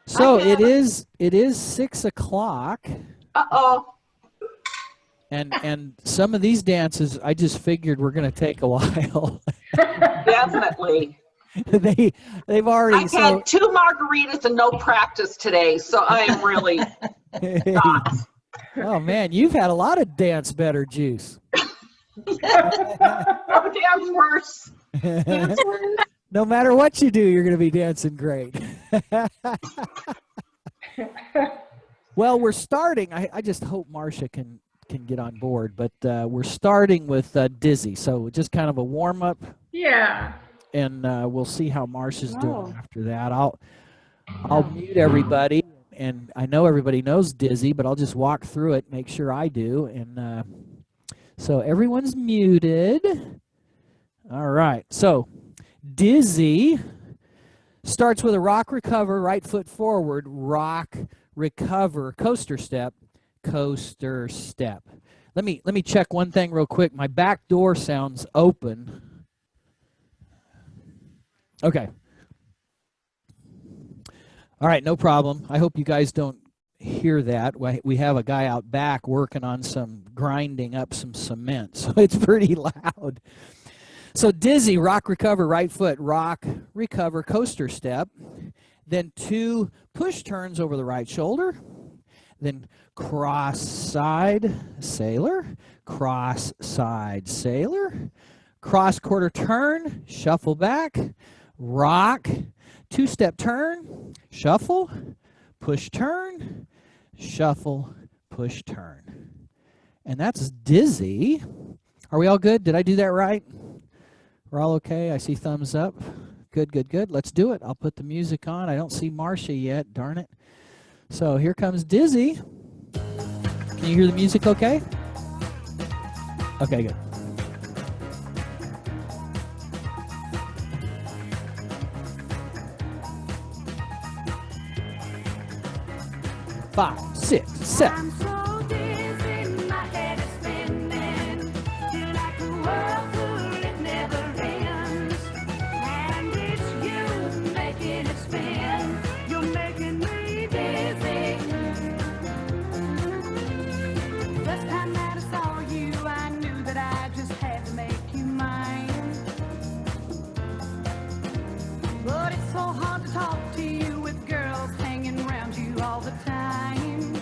So it is 6 o'clock, Uh-oh. and some of these dances I just figured were going to take a while. Definitely. They've already I've so. had 2 margaritas and no practice today, so I am really not. Oh man, you've had a lot of dance better juice. Oh, dance worse. Dance worse. No matter what you do, you're going to be dancing great. Well, we're starting. I just hope Marcia can get on board, but we're starting with Dizzy. So just kind of a warm up, Yeah. and we'll see how Marcia's doing Oh. after that. I'll mute everybody, and I know everybody knows Dizzy, but I'll just walk through it, make sure I do, and so everyone's muted. All right. So Dizzy starts with a rock recover, right foot forward, rock recover, coaster step, coaster step. Let me check one thing real quick. My back door sounds open. Okay. All right, no problem. I hope you guys don't hear that. We have a guy out back working on grinding up some cement, so it's pretty loud. So Dizzy, rock, recover, right foot, rock, recover, coaster step. Then 2 push turns over the right shoulder. Then cross side sailor, cross side sailor, cross quarter turn, shuffle back, rock, 2-step turn, shuffle, push turn, shuffle, push turn. And that's Dizzy. Are we all good? Did I do that right? We're all okay? I see thumbs up. Good, good, good. Let's do it. I'll put the music on. I don't see Marcia yet. Darn it. So here comes Dizzy. Can you hear the music okay? Okay, good. Five, 6, 7. But it's so hard to talk to you with girls hanging around you all the time.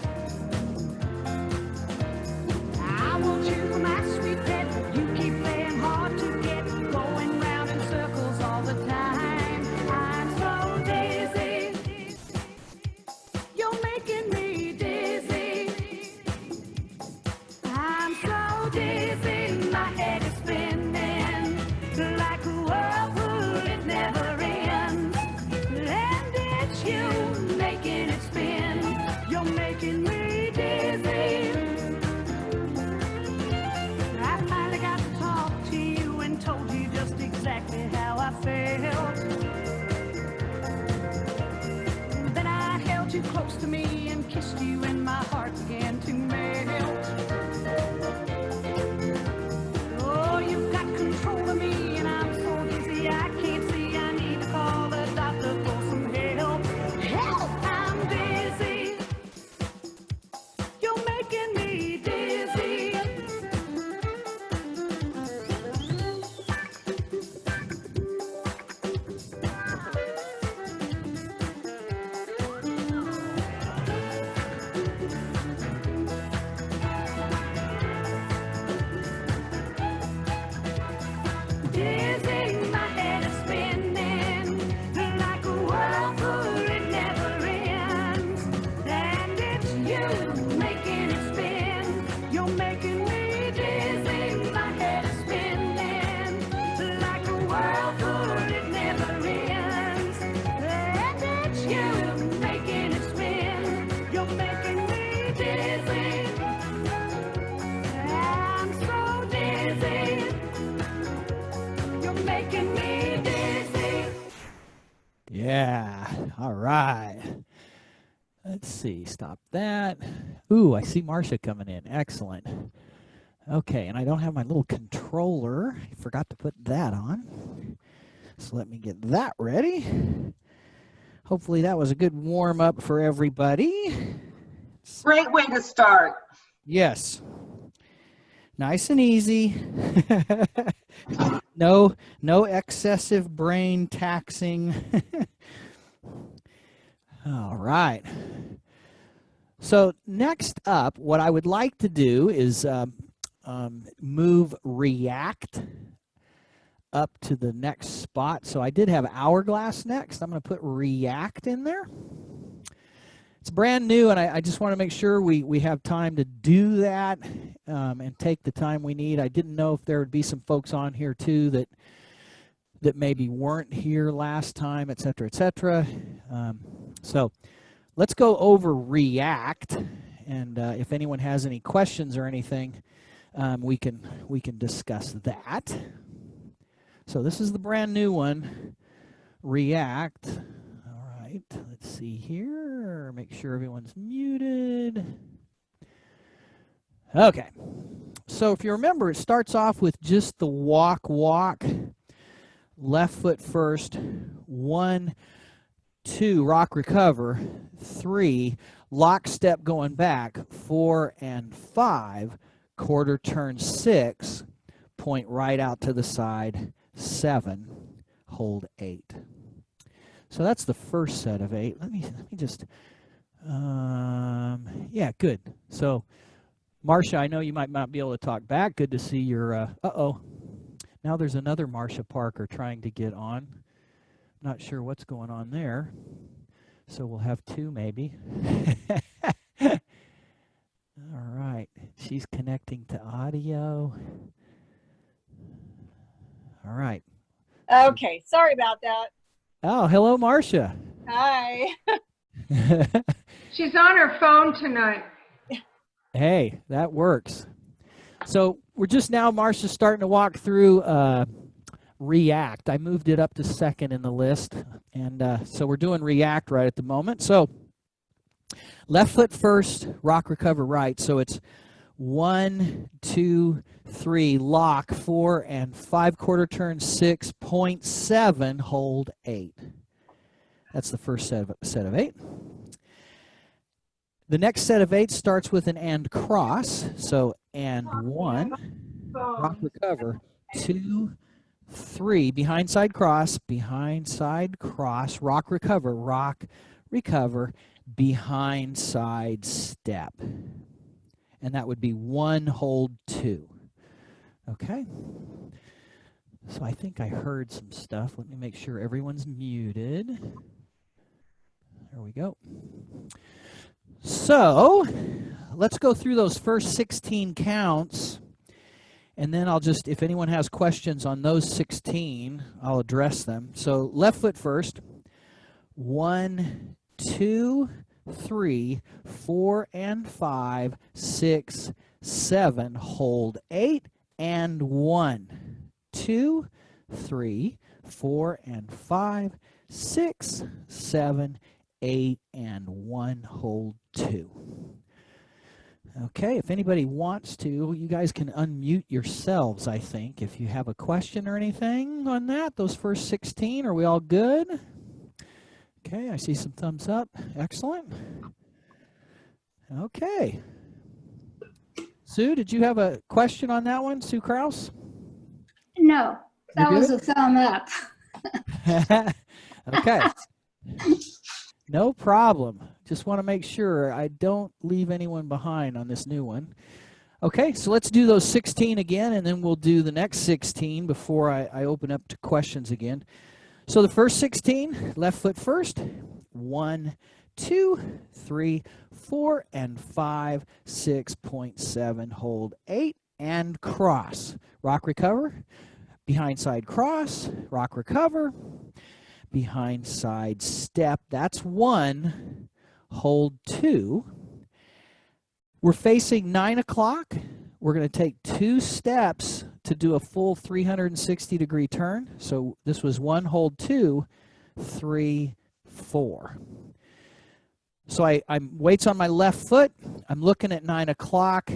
I want you for my sweet pet. You keep playing hard to get, going round in circles all the time. I'm so dizzy. You're making me dizzy. I'm so dizzy. My head is spinning like a whirlpool. It never ends. And it's you making it spin. You're making me dizzy. I finally got to talk to you and told you just exactly how I felt. Then I held you close to me and kissed you and my heart began to melt. Oh, you've got control of me and I'm so dizzy I can't see. I need to call the doctor for some help. Help! I'm dizzy. You're making me dizzy. Dizzy, my head is spinning like a whirlpool, it never ends. And it's you making it spin. You're making me dizzy. My head is spinning like a whirlpool, it never ends. And it's you making it spin. You're making me dizzy. I'm so dizzy. You're making me dizzy. Yeah. All right. Let's see. Stop that. Ooh, I see Marcia coming in. Excellent. Okay, and I don't have my little controller. I forgot to put that on. So let me get that ready. Hopefully that was a good warm up for everybody. Great way to start. Yes. Nice and easy. No excessive brain taxing. All right. So next up, what I would like to do is move react up to the next spot. So I did have hourglass next. I'm going to put react in there. It's brand new, and I just want to make sure we have time to do that and take the time we need. I didn't know if there would be some folks on here too that maybe weren't here last time, et cetera, et cetera. So let's go over react, and if anyone has any questions or anything, we can discuss that. So this is the brand new one, react. All right, let's see here. Make sure everyone's muted. Okay. So if you remember, it starts off with just the walk, left foot first, 1, 2, rock, recover, 3, lockstep going back, 4 and 5, quarter turn 6, point right out to the side, 7, hold 8. So that's the first set of 8. Let me just, yeah, good. So, Marcia, I know you might not be able to talk back. Good to see your, uh-oh. Now there's another Marcia Parker trying to get on. Not sure what's going on there. So we'll have 2 maybe. All right. She's connecting to audio. All right. Okay, sorry about that. Oh, hello, Marcia. Hi. She's on her phone tonight. Hey, that works. So we're just now, Marcia's starting to walk through React. I moved it up to second in the list, and so we're doing React right at the moment. So left foot first, rock, recover, right. So it's 1, 2, 3, lock, 4 and 5, quarter turn 6.7, hold 8. That's the first set of 8. The next set of 8 starts with an and cross. So and 1, rock, recover, 2, 3, behind side cross, rock, recover, behind side step. And that would be 1, hold 2. Okay. So I think I heard some stuff. Let me make sure everyone's muted. There we go. So let's go through those first 16 counts, and then I'll just, if anyone has questions on those 16, I'll address them. So left foot first, 1, 2, 3, 4 and 5, 6, 7, hold 8 and 1, 2, 3, 4 and 5, 6, 7, 8 and 1, hold 2. Okay, if anybody wants to, you guys can unmute yourselves, I think, if you have a question or anything on that. Those first 16, are we all good? Okay, I see some thumbs up. Excellent. Okay. Sue, did you have a question on that one, Sue Krause? No, that You was good? a thumb up. Okay. No problem. Just want to make sure I don't leave anyone behind on this new one. Okay, so let's do those 16 again, and then we'll do the next 16 before I open up to questions again. So the first 16, left foot first, 1, 2, 3, 4 and 5, 6.7, hold 8 and cross. Rock, recover, behind side cross, rock, recover, behind side step. That's 1, hold 2. We're facing 9 o'clock. We're going to take 2 steps to do a full 360-degree turn. So this was 1, hold 2, 3, 4. So I'm weights on my left foot. I'm looking at 9 o'clock,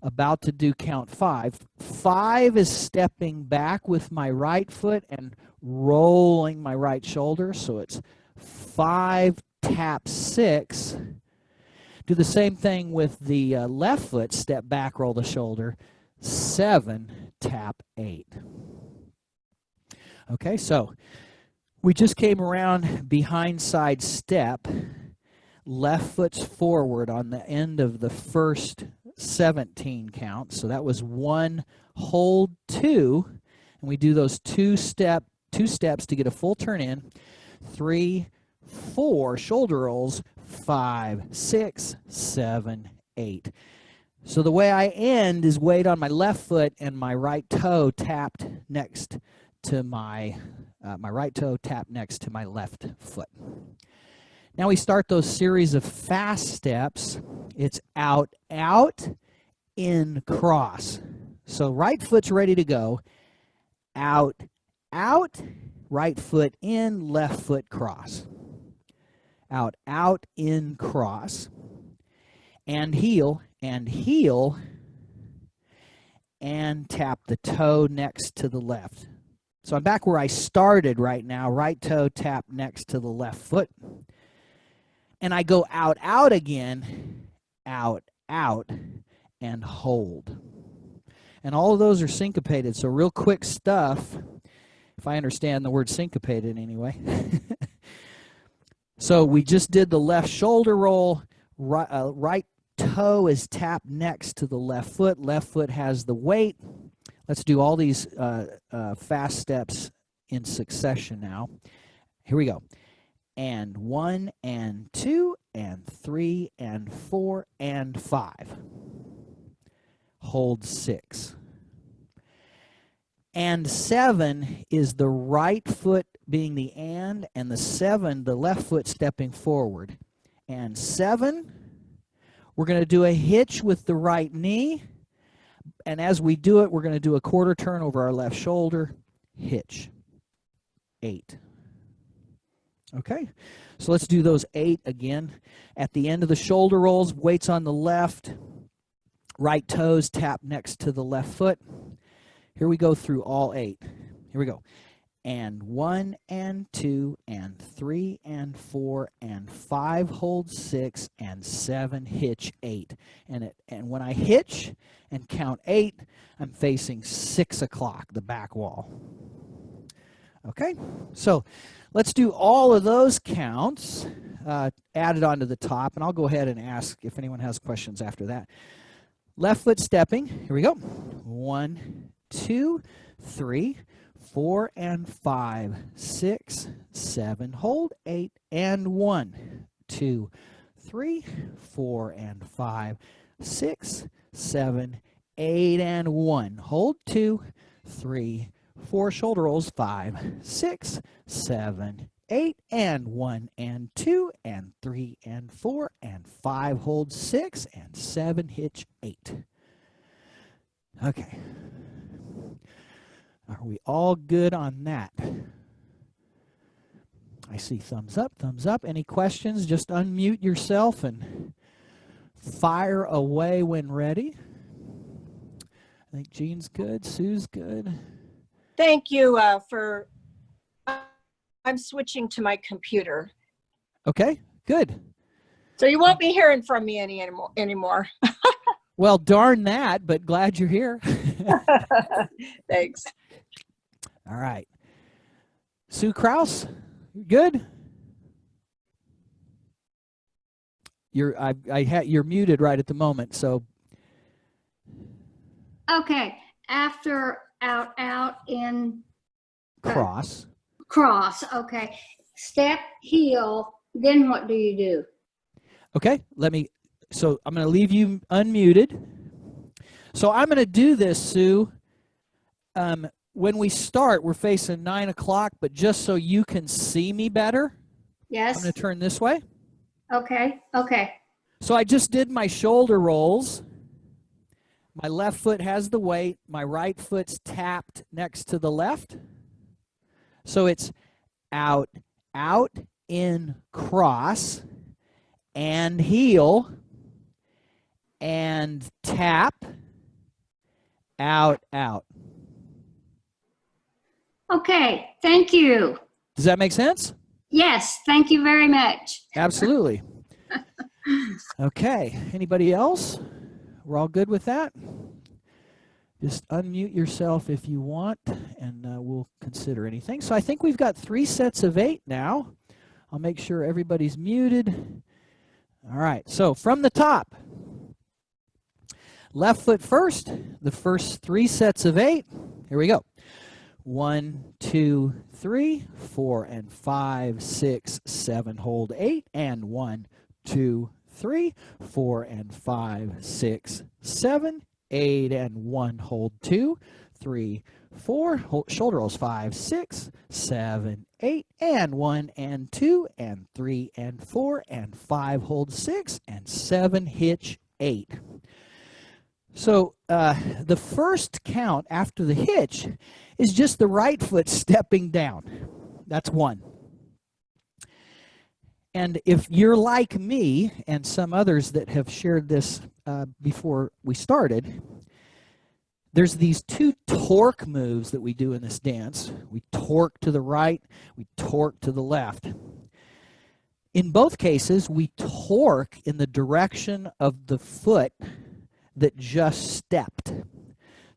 about to do count 5. 5 is stepping back with my right foot and rolling my right shoulder. So it's 5, tap 6. Do the same thing with the left foot, step back, roll the shoulder, 7, tap 8. Okay, so we just came around behind side step, left foot's forward on the end of the first 17 count. So that was 1, hold 2, and we do those two steps to get a full turn in. 3, 4, shoulder rolls, 5, 6, 7, 8. So the way I end is weight on my left foot and my right toe tapped next to my right toe tapped next to my left foot. Now we start those series of fast steps. It's out, out, in, cross. So right foot's ready to go. Out, out, right foot in, left foot cross. Out, out, in, cross. And heel, and tap the toe next to the left. So I'm back where I started right now. Right toe tap next to the left foot. And I go out, out again, out, out, and hold. And all of those are syncopated, so real quick stuff, if I understand the word syncopated anyway. So we just did the left shoulder roll, right toe is tapped next to the left foot has the weight. Let's do all these fast steps in succession now. Here we go. And 1 and 2 and 3 and 4 and 5. Hold 6. And 7 is the right foot being the and the 7, the left foot stepping forward. And 7, we're going to do a hitch with the right knee. And as we do it, we're going to do a quarter turn over our left shoulder, hitch. 8. Okay, so let's do those 8 again. At the end of the shoulder rolls, weights on the left, right toes tap next to the left foot. Here we go through all 8. Here we go. And 1 and 2 and 3 and 4 and 5, hold 6 and 7, hitch 8. And when I hitch and count 8, I'm facing 6 o'clock, the back wall. Okay, so let's do all of those counts added onto the top, and I'll go ahead and ask if anyone has questions after that. Left foot stepping, here we go. 1, 2, 3, 4 and 5, 6, 7, hold 8, and 1, 2, 3, 4 and 5, 6, 7, 8, and 1, hold 2, 3, 4, shoulder rolls, 5, 6, 7, 8, and 1, and 2, and 3, and 4, and 5, hold 6, and 7, hitch 8. Okay. Are we all good on that? I see thumbs up, thumbs up. Any questions? Just unmute yourself and fire away when ready. I think Jean's good, Sue's good. Thank you I'm switching to my computer. Okay, good. So you won't be hearing from me anymore. Well, darn that, but glad you're here. Thanks. All right. Sue Krause, good? You're muted right at the moment, so. Okay. After out, out, in, Cross. cross. Okay. Step, heel. Then what do you do? Okay, so I'm going to leave you unmuted. So I'm going to do this, Sue. When we start, we're facing 9 o'clock, but just so you can see me better, Yes. I'm going to turn this way. Okay. Okay. So I just did my shoulder rolls. My left foot has the weight. My right foot's tapped next to the left. So it's out, out, in, cross, and heel, and tap, out, out. Okay. Thank you. Does that make sense? Yes, thank you very much. Absolutely. Okay, anybody else? We're all good with that? Just unmute yourself if you want, and we'll consider anything. So I think we've got 3 sets of 8 now. I'll make sure everybody's muted. All right, so from the top, left foot first, the first 3 sets of 8. Here we go. 1, 2, 3, 4, and 5, 6, 7, hold 8, and 1, 2, 3, 4, and 5, 6, 7, 8, and 1, hold 2, 3, 4, hold, shoulder rolls 5, 6, 7, 8, and 1, and 2, and 3, and 4, and 5, hold 6, and 7, hitch 8. So the first count after the hitch is just the right foot stepping down. That's 1. And if you're like me and some others that have shared this before we started, there's these 2 torque moves that we do in this dance. We torque to the right, we torque to the left. In both cases, we torque in the direction of the foot that just stepped.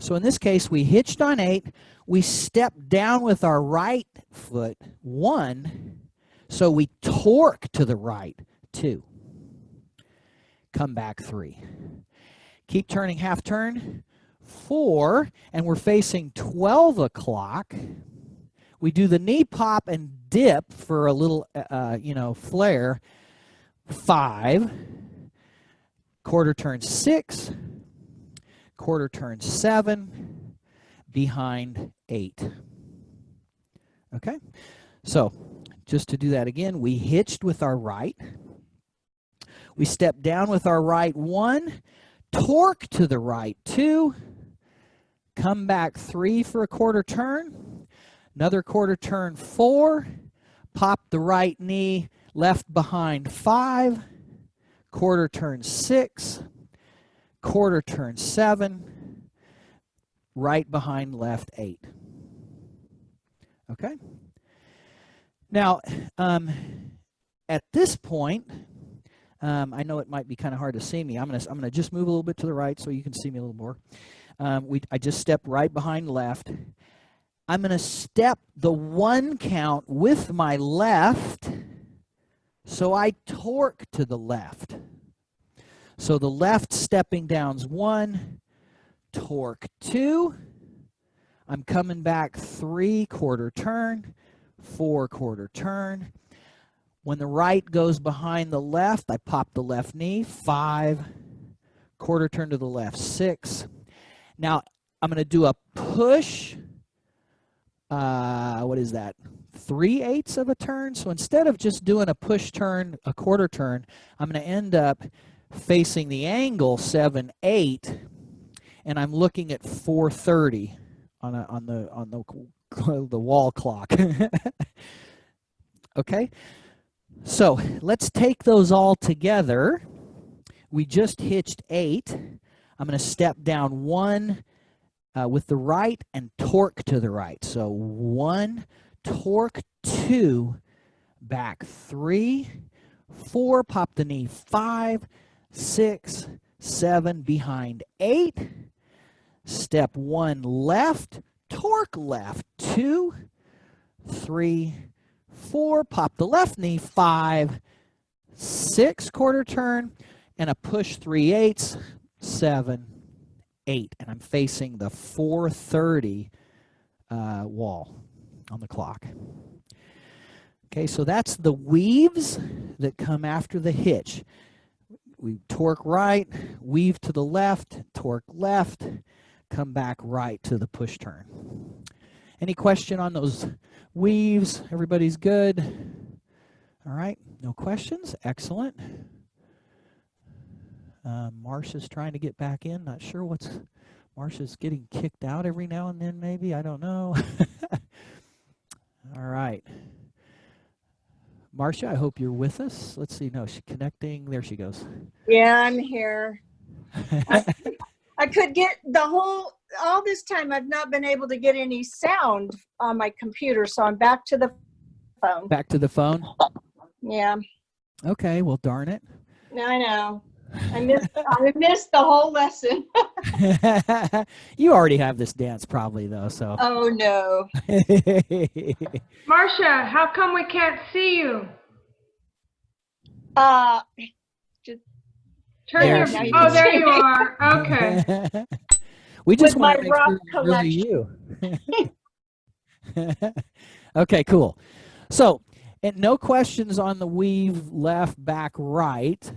So in this case, we hitched on 8, we stepped down with our right foot 1, so we torque to the right 2. Come back 3. Keep turning half turn 4, and we're facing 12 o'clock. We do the knee pop and dip for a little, flare. 5, quarter turn 6, quarter turn 7, behind 8. Okay, so just to do that again, we hitched with our right. We stepped down with our right 1, torque to the right 2, come back 3 for a quarter turn, another quarter turn 4, pop the right knee, left behind 5, quarter turn 6, quarter turn 7, right behind left 8. Okay? Now, at this point, I know it might be kind of hard to see me. I'm gonna just move a little bit to the right so you can see me a little more. I just stepped right behind left. I'm gonna step the 1 count with my left, so I torque to the left. So the left stepping down's 1, torque 2. I'm coming back 3, quarter turn, 4, quarter turn. When the right goes behind the left, I pop the left knee, 5, quarter turn to the left, 6. Now I'm going to do a push. What is that? 3/8 of a turn. So instead of just doing a push turn, a quarter turn, I'm going to end up facing the angle 7/8, and I'm looking at 4:30 on the wall clock. Okay, so let's take those all together. We just hitched 8. I'm going to step down 1 with the right and torque to the right. So 1, torque 2, back 3, 4, pop the knee, 5, 6, 7, behind 8, step 1 left, torque left, 2, 3, 4, pop the left knee, 5, 6, quarter turn, and a push 3/8, 7, 8, and I'm facing the 4:30 wall on the clock. Okay, so that's the weaves that come after the hitch. We torque right, weave to the left, torque left, come back right to the push turn. Any question on those weaves? Everybody's good? All right, no questions? Excellent. Marsha's trying to get back in. Not sure what's... Marsha's getting kicked out every now and then, maybe. I don't know. All right. Marcia, I hope you're with us. Let's see. No, she's connecting. There she goes. Yeah, I'm here. I could get all this time I've not been able to get any sound on my computer, so I'm back to the phone. Back to the phone? Yeah, Okay, well, darn it. I know. I missed the whole lesson. You already have this dance probably, though, so. Oh, no. Marcia, how come we can't see you? Turn There your. she Oh, is. there you are. Okay. We just With want my to make rock sure it's really you. Okay, cool. So, and no questions on the weave left, back, right.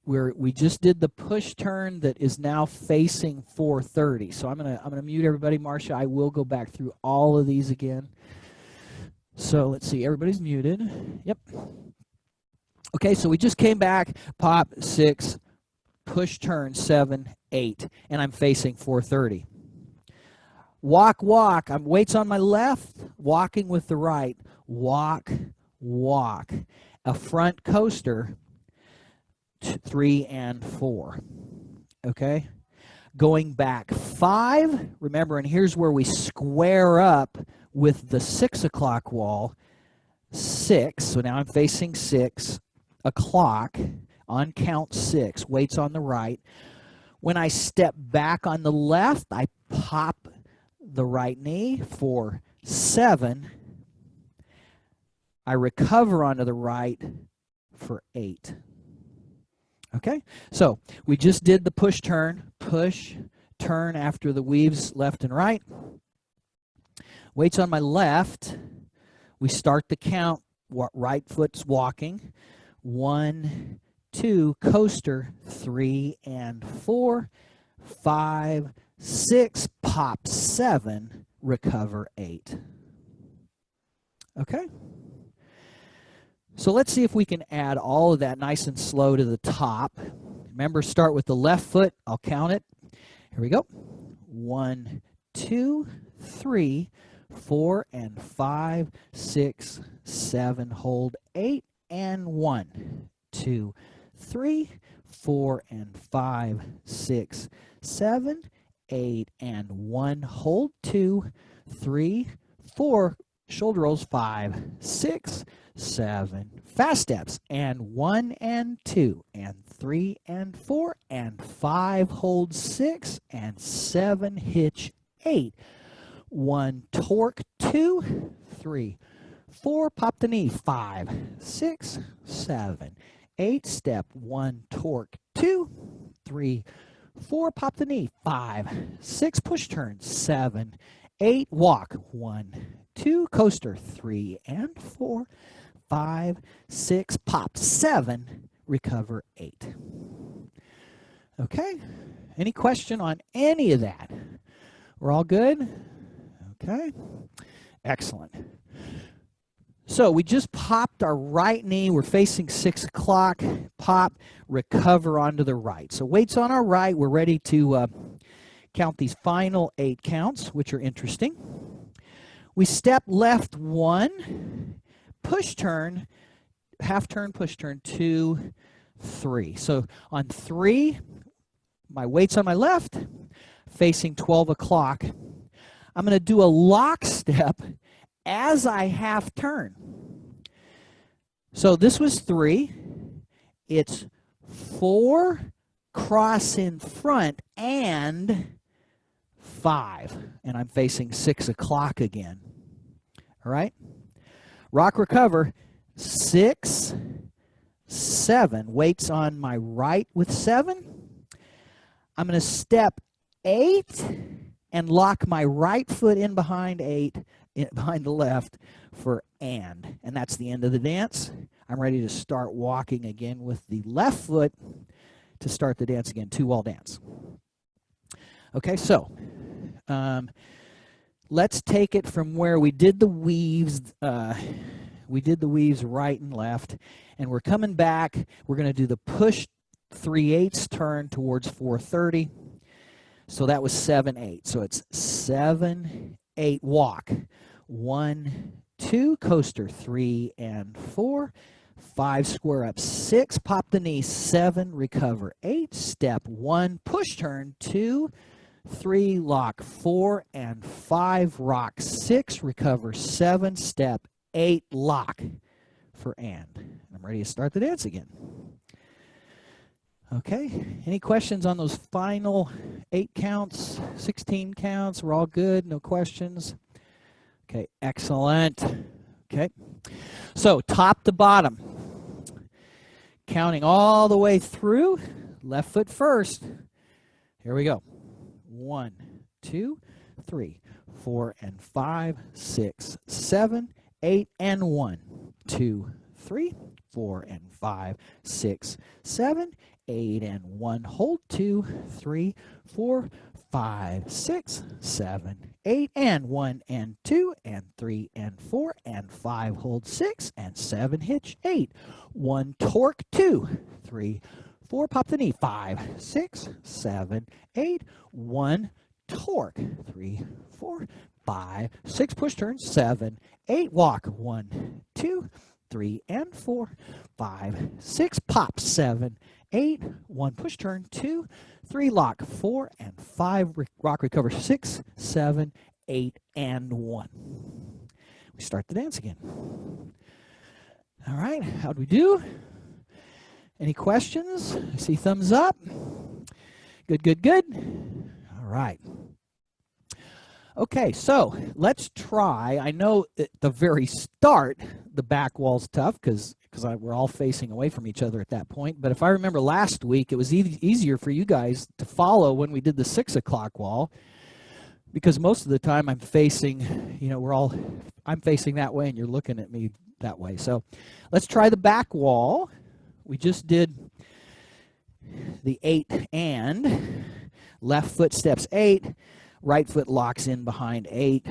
We just did the push turn that is now facing 430. So I'm gonna mute everybody. Marcia, I will go back through all of these again. So let's see, everybody's muted. Yep. Okay, so we just came back, pop 6, push turn 7, 8, and I'm facing 430. Walk, walk. I'm weights on my left, walking with the right. Walk, walk. A front coaster, 3 and 4. Okay? Going back 5. Remember, and here's where we square up with the 6 o'clock wall. 6. So now I'm facing 6 o'clock on count 6. Weights on the right. When I step back on the left, I pop the right knee for 7. I recover onto the right for 8. Okay, so we just did the push, turn after the weaves left and right. Weights on my left. We start the count. Right foot's walking. 1, 2, coaster, 3 and 4, 5, 6, pop 7, recover 8. Okay? So let's see if we can add all of that nice and slow to the top. Remember, start with the left foot. I'll count it. Here we go. 1, 2, 3, 4 and 5, 6, 7, hold 8 and 1, 2, 3, 4 and 5, 6, 7, 8 and 1, hold 2, 3, 4, shoulder rolls 5, 6, 7, fast steps, and 1 and 2 and 3 and 4 and 5, hold 6 and 7, hitch 8, 1, torque 2, 3, 4, pop the knee 5, 6, 7, 8, step 1, torque 2, 3, 4, pop the knee 5, 6, push turn 7, 8, walk 1, 2, coaster 3 and 4, 5, 6, pop 7, recover 8. Okay, any question on any of that? We're all good? Okay, excellent. So we just popped our right knee. We're facing 6 o'clock. Pop, recover onto the right. So weights on our right. We're ready to count these final 8 counts, which are interesting. We step left 1, push turn, half turn, push turn 2, 3. So on 3, my weight's on my left, facing 12 o'clock. I'm going to do a lock step as I half turn. So this was 3. It's 4, cross in front, and 5. And I'm facing 6 o'clock again. All right? Rock recover, 6, 7. Weights on my right with 7. I'm going to step 8 and lock my right foot in behind 8, behind the left for and that's the end of the dance. I'm ready to start walking again with the left foot to start the dance again, 2-wall dance. Okay, so let's take it from where we did the weaves. We did the weaves right and left, and we're coming back. We're going to do the push 3/8 turn towards 430. So that was 7, 8. So it's 7, 8, walk. 1, 2, coaster 3 and 4. 5, square up 6, pop the knee 7, recover 8. Step 1, push turn 2, 3, lock 4 and 5, rock 6, recover 7. Step 8 lock for and. I'm ready to start the dance again. Okay, any questions on those final 8 counts, 16 counts? We're all good, no questions? Okay, excellent. Okay, so top to bottom, counting all the way through, left foot first. Here we go. 1, 2, 3, 4, and 5, 6, 7, 8, and 1, 2, 3, 4, and 5, 6, 7, 8, and 1. Hold 2, 3, 4, 5, 6, 7, 8, and 1, and 2, and 3, and 4, and 5. Hold 6, and 7. Hitch 8. 1, torque 2, 3, 4, pop the knee, 5, 6, 7, 8, 1, torque, 3, 4, 5, 6, push turn, 7, 8, walk, 1, 2, 3, and 4, 5, 6, pop, 7, 8, 1, push turn, 2, 3, lock, 4, and 5, rock, recover, 6, 7, 8, and 1. We start the dance again. All right, how'd we do? Any questions? I see thumbs up. Good, good, good. All right. Okay, so let's try. I know at the very start, the back wall's tough because we're all facing away from each other at that point. But if I remember last week, it was easier for you guys to follow when we did the 6 o'clock wall because most of the time I'm facing, I'm facing that way and you're looking at me that way. So let's try the back wall. We just did the 8 and left foot steps 8, right foot locks in behind 8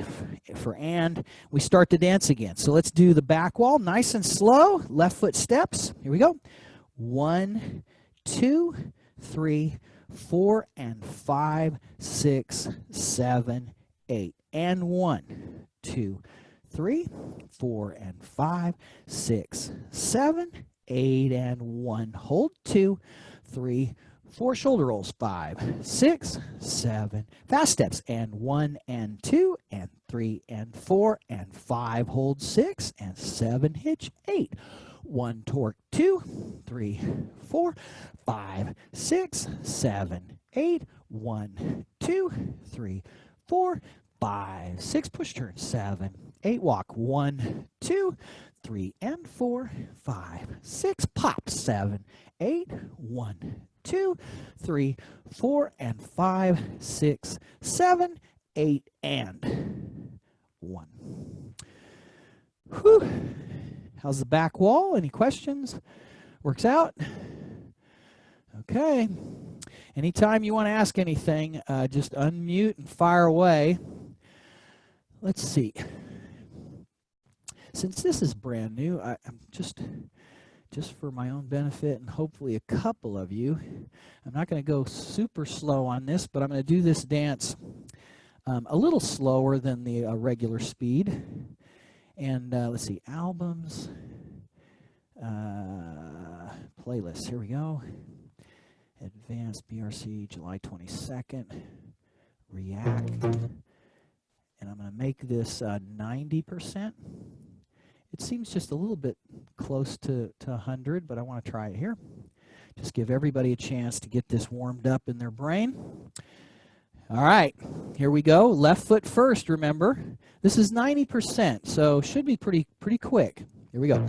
for and. We start to dance again. So let's do the back wall nice and slow. Left foot steps. Here we go. 1, 2, 3, 4, and 5, 6, 7, 8. And 1, 2, 3, 4, and 5, 6, 7, 8, and 1. Hold 2, 3, 4 shoulder rolls, 5, 6, 7, fast steps, and 1 and 2 and 3 and 4 and 5, hold 6 and 7, hitch 8, 1 torque 2, 3, 4, 5, 6, 7, 8, 1, 2, 3, 4, 5, 6, push turn 7, 8, walk 1, 2, 3, and 4, 5, 6, pop 7, 8, 1, 2, 3, 4, and 5, 6, 7, 8, and 1. Whew. How's the back wall? Any questions? Works out? Okay. Anytime you want to ask anything, just unmute and fire away. Let's see. Since this is brand new, I'm just for my own benefit and hopefully a couple of you, I'm not going to go super slow on this, but I'm going to do this dance a little slower than the regular speed. And let's see, albums, playlists. Here we go. Advanced BRC, July 22nd. React. And I'm going to make this 90%. It seems just a little bit close to 100, but I want to try it here. Just give everybody a chance to get this warmed up in their brain. All right, here we go. Left foot first, remember. This is 90%, so should be pretty quick. Here we go.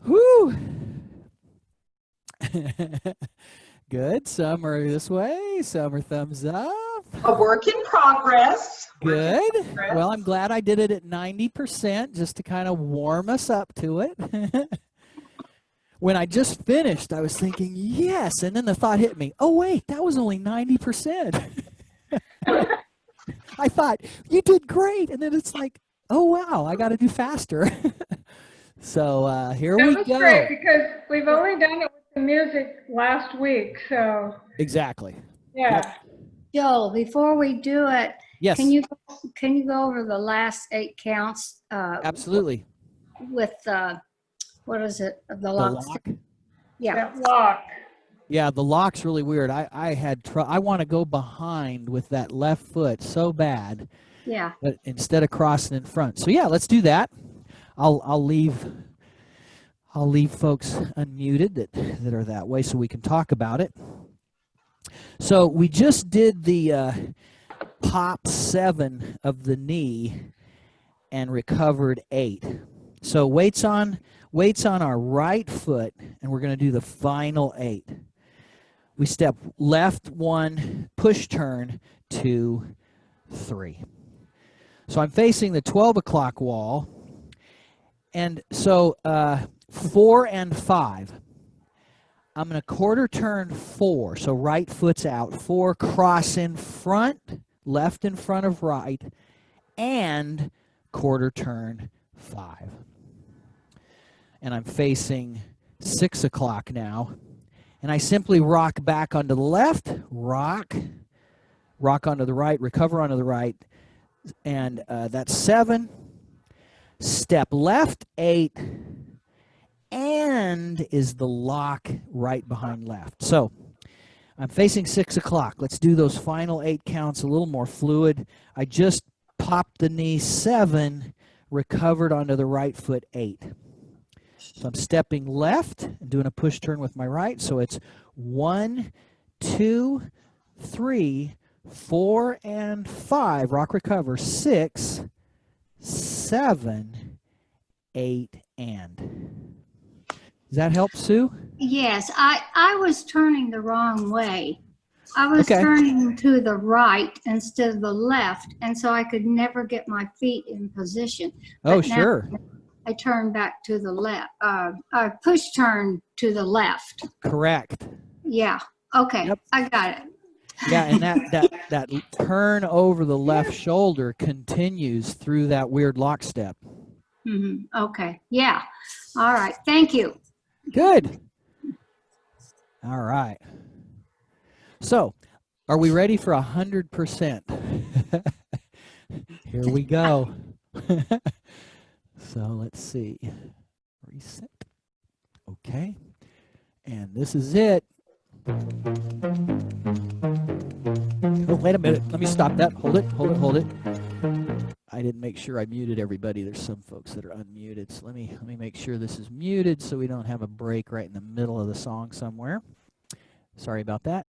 Whew. Good. Some are this way. Some are thumbs up. A work in progress. Good. Well, I'm glad I did it at 90% just to kind of warm us up to it. When I just finished, I was thinking, yes. And then the thought hit me, oh, wait, that was only 90%. I thought, you did great. And then it's like, oh, wow, I got to do faster. So here we That was go. great because we've only done it with the music last week, so Exactly. yeah. Joel, before we do it, Yes, can you go over the last 8 counts absolutely. with what is it? The The lock. lock. Yeah. That lock. Yeah, the lock's really weird. I want to go behind with that left foot so bad, Yeah. but instead of crossing in front. So yeah, let's do that. I'll leave folks unmuted that are that way so we can talk about it. So we just did the pop 7 of the knee and recovered 8. So weights on our right foot, and we're going to do the final 8. We step left 1, push turn 2, 3. So I'm facing the 12 o'clock wall, and so 4 and 5. I'm going to quarter turn 4, so right foot's out. 4, cross in front, left in front of right, and quarter turn 5. And I'm facing 6 o'clock now. And I simply rock back onto the left, rock onto the right, recover onto the right, and that's 7. Step left, 8, and is the lock right behind left. So I'm facing 6 o'clock. Let's do those final 8 counts a little more fluid. I just popped the knee 7, recovered onto the right foot 8. So I'm stepping left and doing a push turn with my right. So it's 1, 2, 3, 4, and 5. Rock recover. 6, 7, 8, and. Does that help, Sue? Yes, I was turning the wrong way. I was Okay. turning to the right instead of the left, and so I could never get my feet in position. Oh, But now sure. I turned back to the left. I push turn to the left. Correct. Yeah. Okay. Yep. I got it. Yeah, and that turn over the left shoulder continues through that weird lockstep. Okay. Yeah. All right. Thank you. Good. All right. So, are we ready for 100%? Here we go. So let's see. Reset. Okay. And this is it. Oh, wait a minute. Let me stop that. Hold it. I didn't make sure I muted everybody. There's some folks that are unmuted. So let me make sure this is muted so we don't have a break right in the middle of the song somewhere. Sorry about that.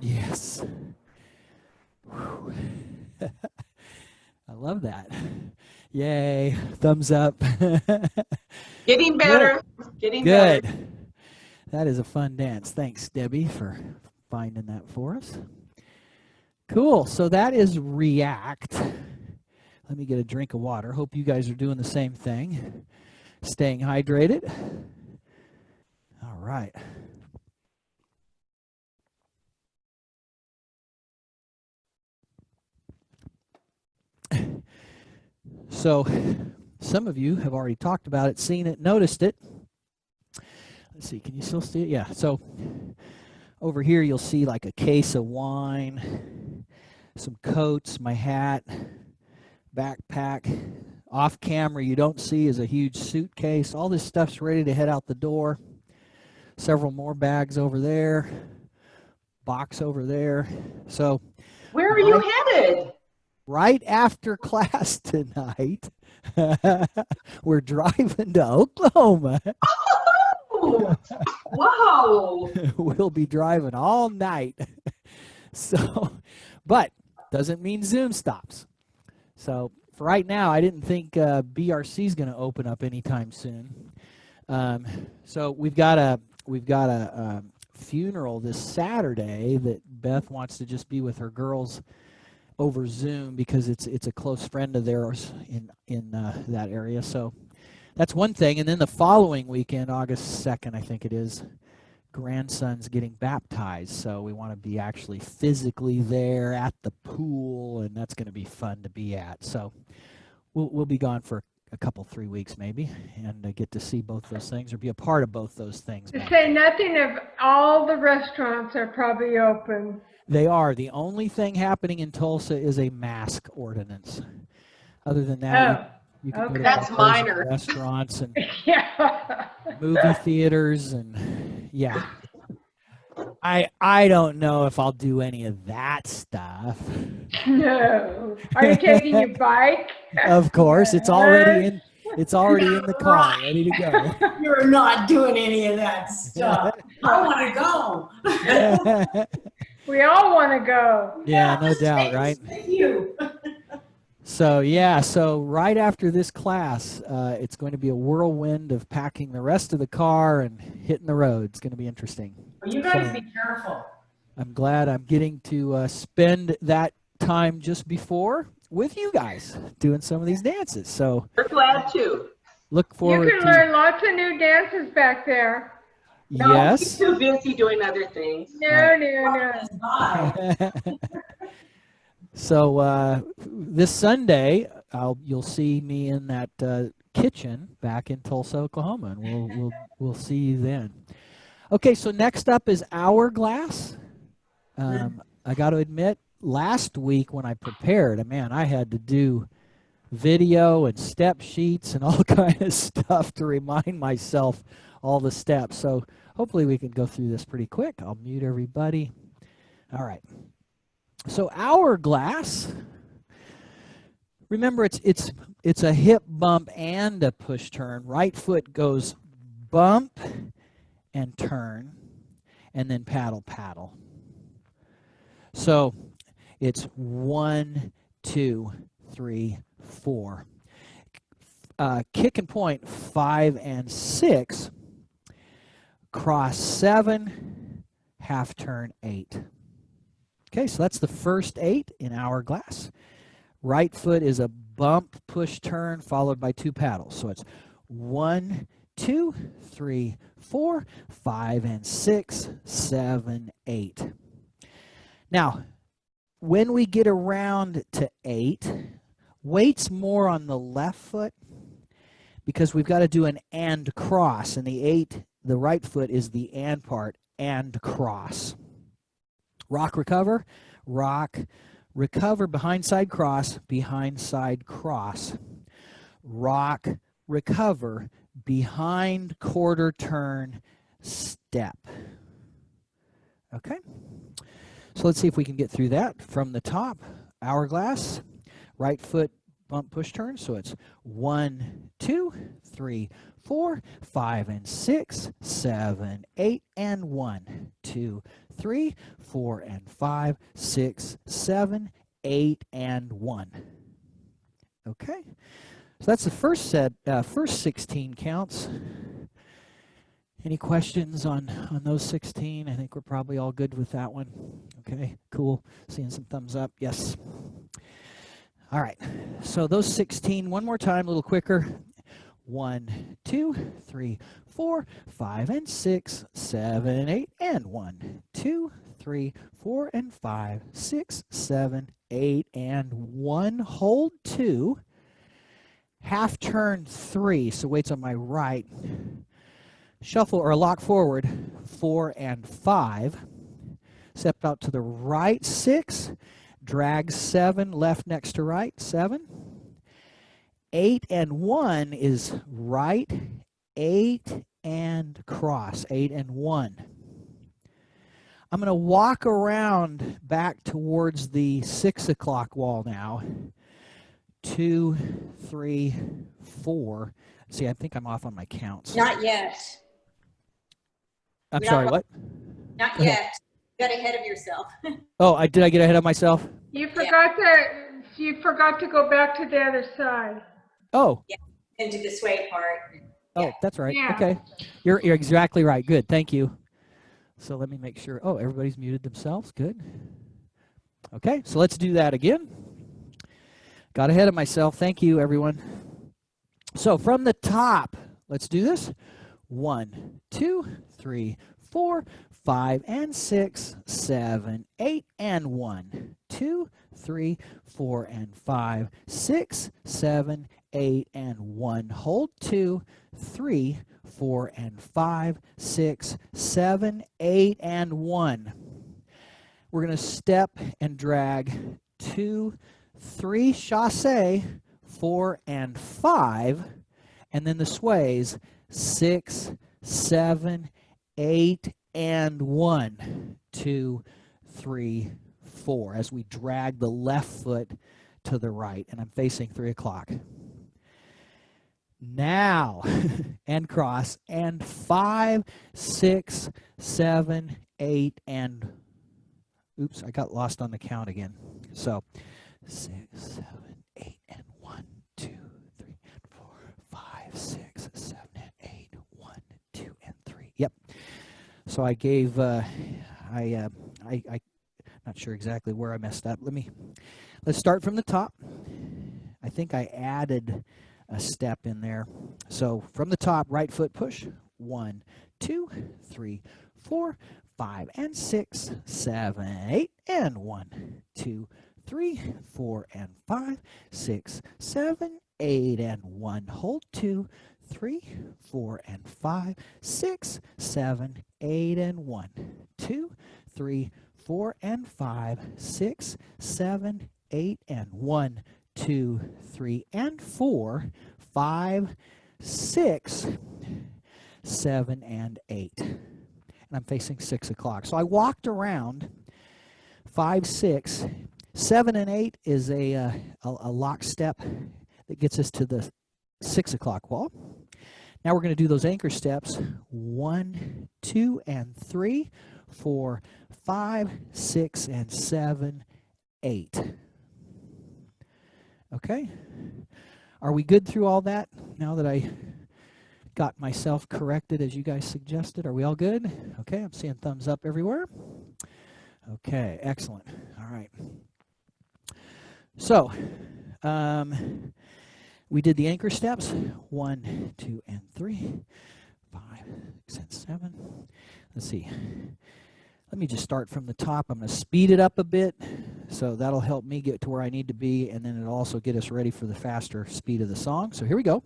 Yes. Whew. I love that. Yay. Thumbs up. Getting better. Getting better. Good. That is a fun dance. Thanks, Debbie, for finding that for us. Cool. So that is React. Let me get a drink of water. Hope you guys are doing the same thing. Staying hydrated. All right. So some of you have already talked about it, seen it, noticed it. Let's see, can you still see it? Yeah, so over here you'll see like a case of wine, some coats, my hat, backpack. Off camera you don't see is a huge suitcase. All this stuff's ready to head out the door. Several more bags over there, box over there. So Where are you headed? right after class tonight, we're driving to Oklahoma. Oh, wow. We'll be driving all night. So, but doesn't mean Zoom stops. So for right now, I didn't think BRC is going to open up anytime soon. So we've got a funeral this Saturday that Beth wants to just be with her girls over Zoom because it's a close friend of theirs in that area. So that's one thing. And then the following weekend, August 2nd, I think it is, grandson's getting baptized. So we want to be actually physically there at the pool, and that's going to be fun to be at. So we'll be gone for a couple, 3 weeks maybe, and get to see both those things or be a part of both those things. To say nothing of all the restaurants are probably open. They are. The only thing happening in Tulsa is a mask ordinance. Other than that, you can go to That's bars minor. and restaurants and Yeah. movie theaters and yeah. I don't know if I'll do any of that stuff. No. Are you taking your bike? Of course, it's already in the car, ready to go. You're not doing any of that stuff. I want to go. We all want to go. Yeah, no doubt, right? You. So yeah, so right after this class, it's going to be a whirlwind of packing the rest of the car and hitting the road. It's going to be interesting. You guys be careful. I'm glad I'm getting to spend that time just before with you guys doing some of these dances. So We're glad too. look forward You can to learn lots of new dances back there. No, yes. he's too busy doing other things. No. Bye. So this Sunday, you'll see me in that kitchen back in Tulsa, Oklahoma, and we'll see you then. Okay, so next up is Hourglass. I got to admit, last week when I prepared, man, I had to do video and step sheets and all kind of stuff to remind myself all the steps. So hopefully we can go through this pretty quick. I'll mute everybody. All right. So Hourglass, remember it's a hip bump and a push turn. Right foot goes bump and turn, and then paddle, paddle. So it's 1, 2, 3, 4. Kick and point 5 and 6. Cross 7, half turn 8. Okay, so that's the first 8 in Hourglass. Right foot is a bump, push, turn, followed by 2 paddles. So it's 1, 2, 3, 4, 5, and 6, 7, 8. Now, when we get around to 8, weight's more on the left foot because we've got to do an and cross. And the 8, the right foot is the and part, and cross. Rock, recover, behind side cross, behind side cross. Rock, recover, behind quarter turn, step. Okay, so let's see if we can get through that from the top. Hourglass, right foot bump push turn. So it's 1, 2, 3, 4, 5, and 6, 7, 8, and 1, 2, 3, 4, and 5, 6, 7, 8, and 1. Okay, so that's the first set, first 16 counts. Any questions on those 16? I think we're probably all good with that one. Okay, cool. Seeing some thumbs up. Yes. All right, so those 16, one more time, a little quicker. 1, 2, 3, 4, 5, and 6, 7, 8, and 1, 2, 3, 4, and 5, 6, 7, 8, and 1. Hold 2. Half turn 3, so weight's on my right. Shuffle or lock forward 4 and 5. Step out to the right 6. Drag 7, left next to right 7. 8 and 1 is right, 8 and cross, 8 and 1. I'm going to walk around back towards the 6 o'clock wall now. 2, 3, 4. See, I think I'm off on my counts. Not yet. I'm sorry, what? Not Go ahead. yet. You got ahead of yourself. Oh, did I get ahead of myself? You forgot to go back to the other side. Oh. Into the sway part. Oh, that's right. Yeah. Okay. You're exactly right. Good. Thank you. So let me make sure. Oh, everybody's muted themselves. Good. Okay, so let's do that again. Got ahead of myself. Thank you, everyone. So from the top, let's do this. 1, 2, 3, 4, 5, and 6, 7, 8, and 1, 2, 3, 4, and 5, 6, 7, 8, and 1. Hold 2, 3, 4, and 5, 6, 7, 8, and 1. We're going to step and drag 2, 3, chassé, 4, and 5, and then the sways 6, 7, 8, and 1, 2, 3, 4 as we drag the left foot to the right, and I'm facing 3 o'clock. Now, and cross, and 5, 6, 7, 8, and oops, I got lost on the count again. So 6, 7, 8, and 1, 2, 3, 4, 5, 6, 7, and 8, 1, 2, and 3. Yep. So I gave I'm not sure exactly where I messed up. Let's start from the top. I think I added a step in there. So from the top, right foot push. 1, 2, 3, 4, 5, and 6, 7, 8, and 1, 2, 3, 4, and 5, 6, 7, 8, and 1. Hold 2, 3, 4, and 5, 6, 7, 8, and 1, 2, 3, 4, and 5, 6, 7, 8, and 1, 2, 3, and 4, 5, 6, 7, and 8. And I'm facing 6 o'clock. So I walked around 5, 6, 7, and 8 is a lock step that gets us to the 6 o'clock wall. Now we're going to do those anchor steps 1, 2, and 3, 4, 5, 6, and 7, 8. Okay, are we good through all that now that I got myself corrected as you guys suggested? Are we all good? Okay, I'm seeing thumbs up everywhere. Okay, excellent. All right. So, we did the anchor steps 1, 2, and 3, 5, 6, and 7. Let's see. Let me just start from the top. I'm going to speed it up a bit, so that'll help me get to where I need to be, and then it'll also get us ready for the faster speed of the song. So here we go.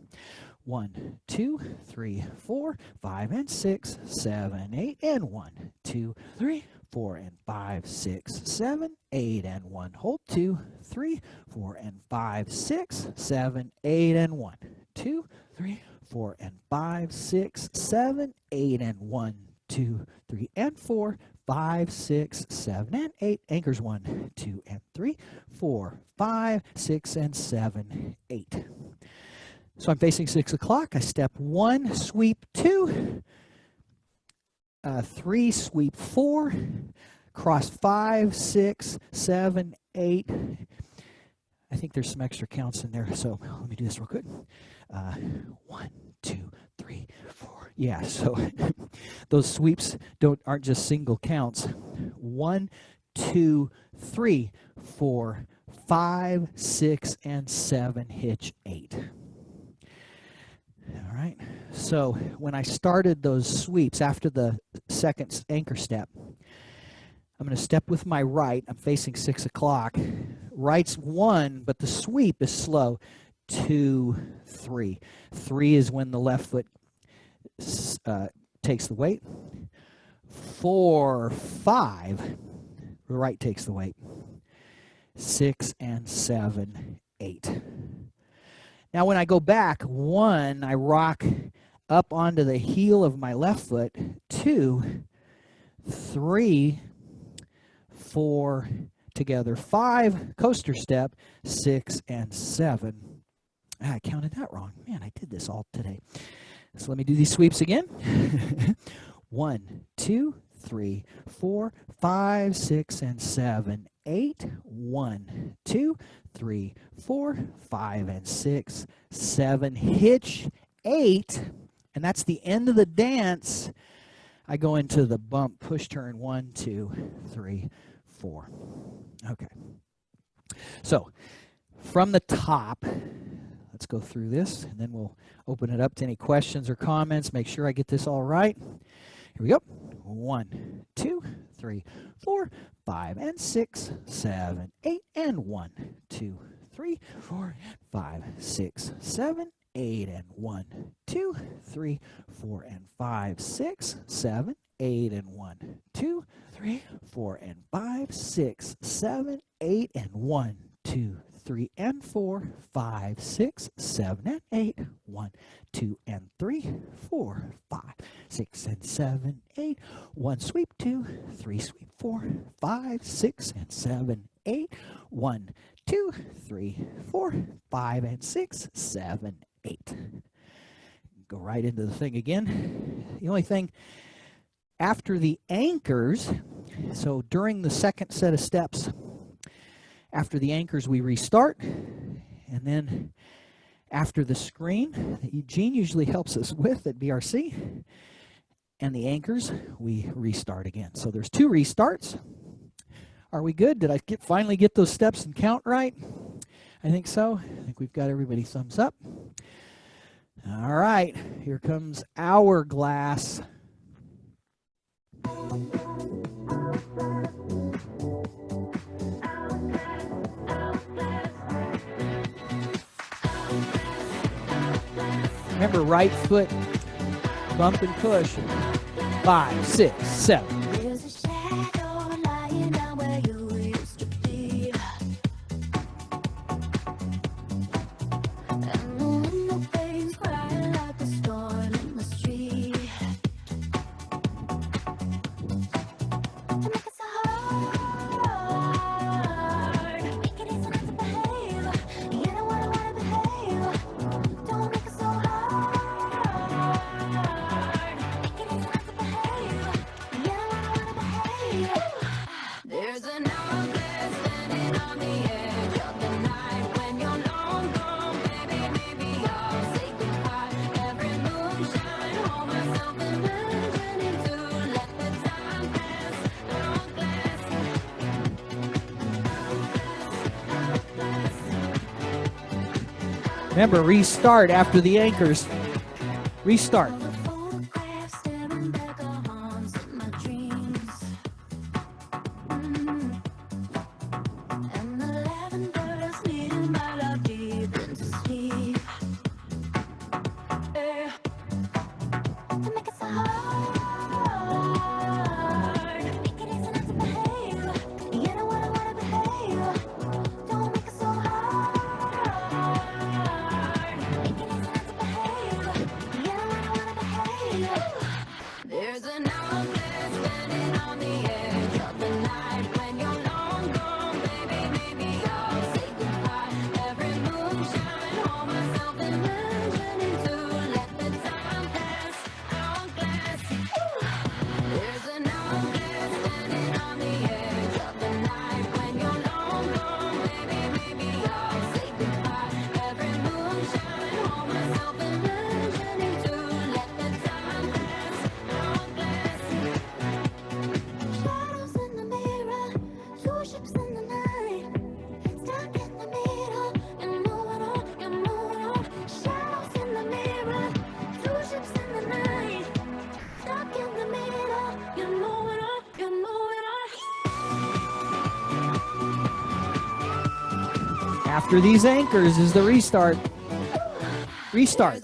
1, 2, 3, 4, 5, and 6, 7, 8, and 1, 2, 3, 4, and 5, 6, 7, 8, and 1. Hold 2, 3, 4, and 5, 6, 7, 8, and 1, 2, 3, 4, and 5, 6, 7, 8, and 1, 2, 3, and 4, 5, 6, 7, and 8. Anchors 1, 2, and 3, 4, 5, 6, and 7, 8. So I'm facing 6 o'clock. I step 1, sweep 2, 3, sweep 4, cross 5, 6, 7, 8. I think there's some extra counts in there, so let me do this real quick. 1, 2, 3, 4. Yeah, so those sweeps aren't just single counts. 1, 2, 3, 4, 5, 6, and 7, hitch 8. All right, so when I started those sweeps after the second anchor step, I'm going to step with my right. I'm facing 6 o'clock. Right's 1, but the sweep is slow. 2, 3. 3 is when the left foot takes the weight. 4, 5, the right takes the weight. 6 and 7, 8. Now when I go back, 1, I rock up onto the heel of my left foot. 2, 3, 4, together. 5, coaster step. 6 and 7. I counted that wrong. Man, I did this all today. So let me do these sweeps again. 1, 2, 3, 4, 5, 6, and 7, 8. 1, 2, 3, 4, 5, and 6, 7. Hitch 8. And that's the end of the dance. I go into the bump, push turn. 1, 2, 3, 4. Okay. So from the top, let's go through this, and then we'll open it up to any questions or comments. Make sure I get this all right. Here we go. 1, 2, 3, 4, 5, and 6, 7, 8, and 1, 2, 3, 4, 5, 6, 7, 8, and 1, 2, 3, 4, and 5, 6, 7, 8, and 1, 2, 3, 4, and 5, 6, 7, 8, and 1, 2, 3, and 4, 5, 6, 7, and 8, 1, 2, and 3, 4, 5, 6, and 7, 8, 1, sweep 2, 3, sweep 4, 5, 6, and 7, 8, 1, 2, 3, 4, 5, and 6, 7, 8. Go right into the thing again. The only thing after the anchors, so during the second set of steps, after the anchors we restart, and then after the screen that Eugene usually helps us with at BRC, and the anchors, we restart again. So there's 2 restarts. Are we good? Did I finally get those steps and count right? I think so. I think we've got everybody thumbs up. All right, here comes Hourglass. Remember, right foot, bump and push. 5, 6, 7. There's a shadow lying down where you used to be. And the window panes crying like a storm in the street. To make it so hard, make it easy not to behave. You don't wanna behave. Don't make it so hard. Make it easy not to behave. You don't wanna behave. There's an hourglass standing on the edge of the night. When you're long gone, baby, maybe I'll say goodbye. Every moonshine, hold myself imagining to let the time pass. Hourglass, Remember, restart after the anchors. Restart. the photograph staring back on haunts of my dreams. And the lavender leading my love deep into sleep. Yeah. To make it so hard, make it easy not to behave. You don't wanna behave. Don't make it so hard. Make it easy not to behave. You don't wanna behave. After these anchors is the restart. Restart.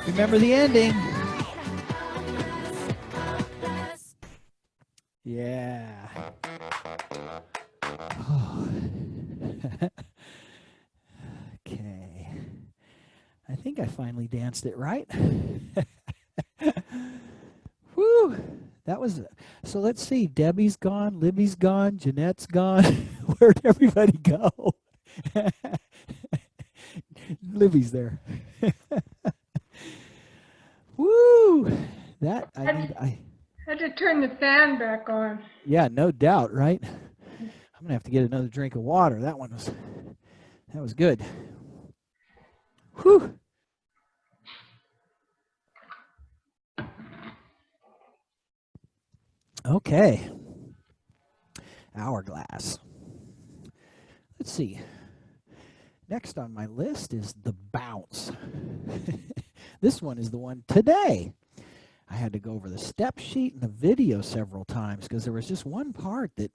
Remember the ending. Yeah. Oh. Okay. I think I finally danced it right. Whew. That was, so let's see. Debbie's gone, Libby's gone, Jeanette's gone. Where'd everybody go? Libby's there. Woo! That I had to turn the fan back on. yeah, no doubt, right? I'm gonna have to get another drink of water. That was good. Whew. Okay. Hourglass. Let's see. Next on my list is the bounce. This one is the one today. I had to go over the step sheet and the video several times because there was just one part that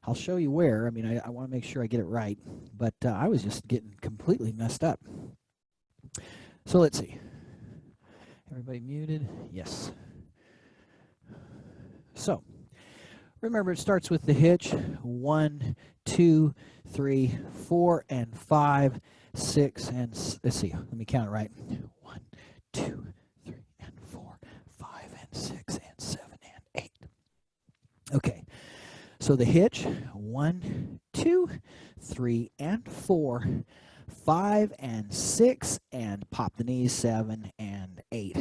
I'll show you where. I mean, I want to make sure I get it right, but I was just getting completely messed up. So let's see. Everybody muted? Yes. So remember, it starts with the hitch. 1, 2, 3, 4, and 5, 6, and let's see. Let me count it right. 1, 2, 3, and 4, 5, and 6, and 7, and 8. Okay. So the hitch. 1, 2, 3, and 4, 5, and 6, and pop the knees. 7 and 8.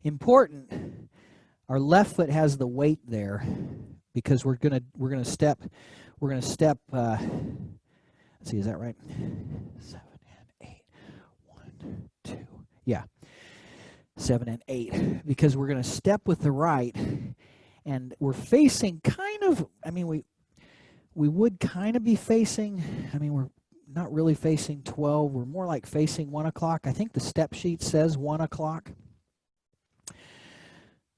Important. Our left foot has the weight there because we're gonna step. Let's see, is that right? 7 and 8. 1, 2. Yeah. 7 and 8 because we're gonna step with the right, and we're facing kind of. I mean, we would kind of be facing. I mean, we're not really facing 12. We're more like facing 1 o'clock. I think the step sheet says 1 o'clock.